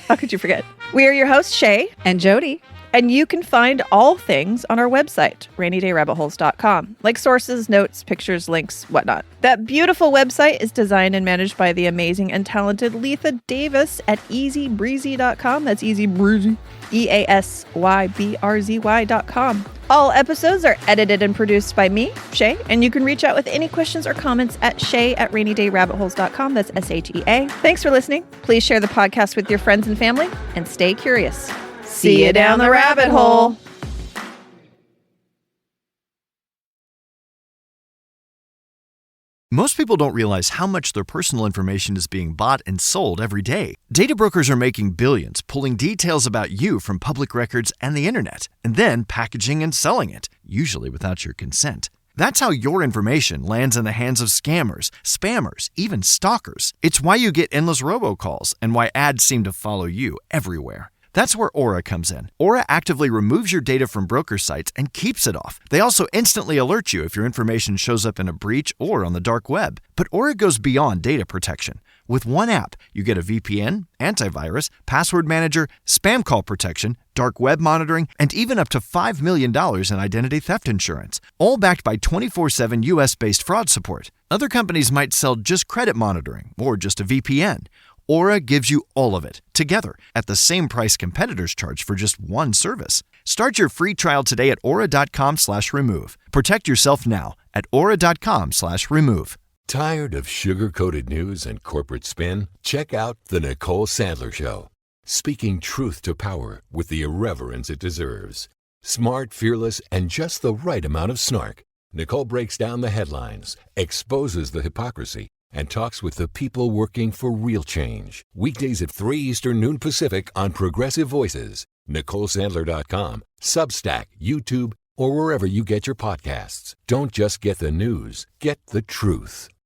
B: How could you forget? We are your hosts, Shea
C: And Jody.
B: and you can find all things on our website, rainydayrabbitholes.com, like sources, notes, pictures, links, whatnot. That beautiful website is designed and managed by the amazing and talented Letha Davis at easybreezy.com. That's Easy Breezy, EASYBRZY.com. All episodes are edited and produced by me, Shea, and you can reach out with any questions or comments at Shea@rainydayrabbitholes.com. That's SHEA. Thanks for listening. Please share the podcast with your friends and family, and stay curious. See you down the rabbit hole.
A: Most people don't realize how much their personal information is being bought and sold every day. Data brokers are making billions, pulling details about you from public records and the internet, and then packaging and selling it, usually without your consent. That's how your information lands in the hands of scammers, spammers, even stalkers. It's why you get endless robocalls and why ads seem to follow you everywhere. That's where Aura comes in. Aura actively removes your data from broker sites and keeps it off. They also instantly alert you if your information shows up in a breach or on the dark web. But Aura goes beyond data protection. With one app, you get a VPN, antivirus, password manager, spam call protection, dark web monitoring, and even up to $5 million in identity theft insurance, all backed by 24/7 US-based fraud support. Other companies might sell just credit monitoring or just a VPN. Aura gives you all of it, together, at the same price competitors charge for just one service. Start your free trial today at aura.com/remove. Protect yourself now at aura.com/remove.
E: Tired of sugar-coated news and corporate spin? Check out The Nicole Sandler Show. Speaking truth to power with the irreverence it deserves. Smart, fearless, and just the right amount of snark. Nicole breaks down the headlines, exposes the hypocrisy, and talks with the people working for real change. Weekdays at 3 Eastern, noon Pacific on Progressive Voices, NicoleSandler.com, Substack, YouTube, or wherever you get your podcasts. Don't just get the news, get the truth.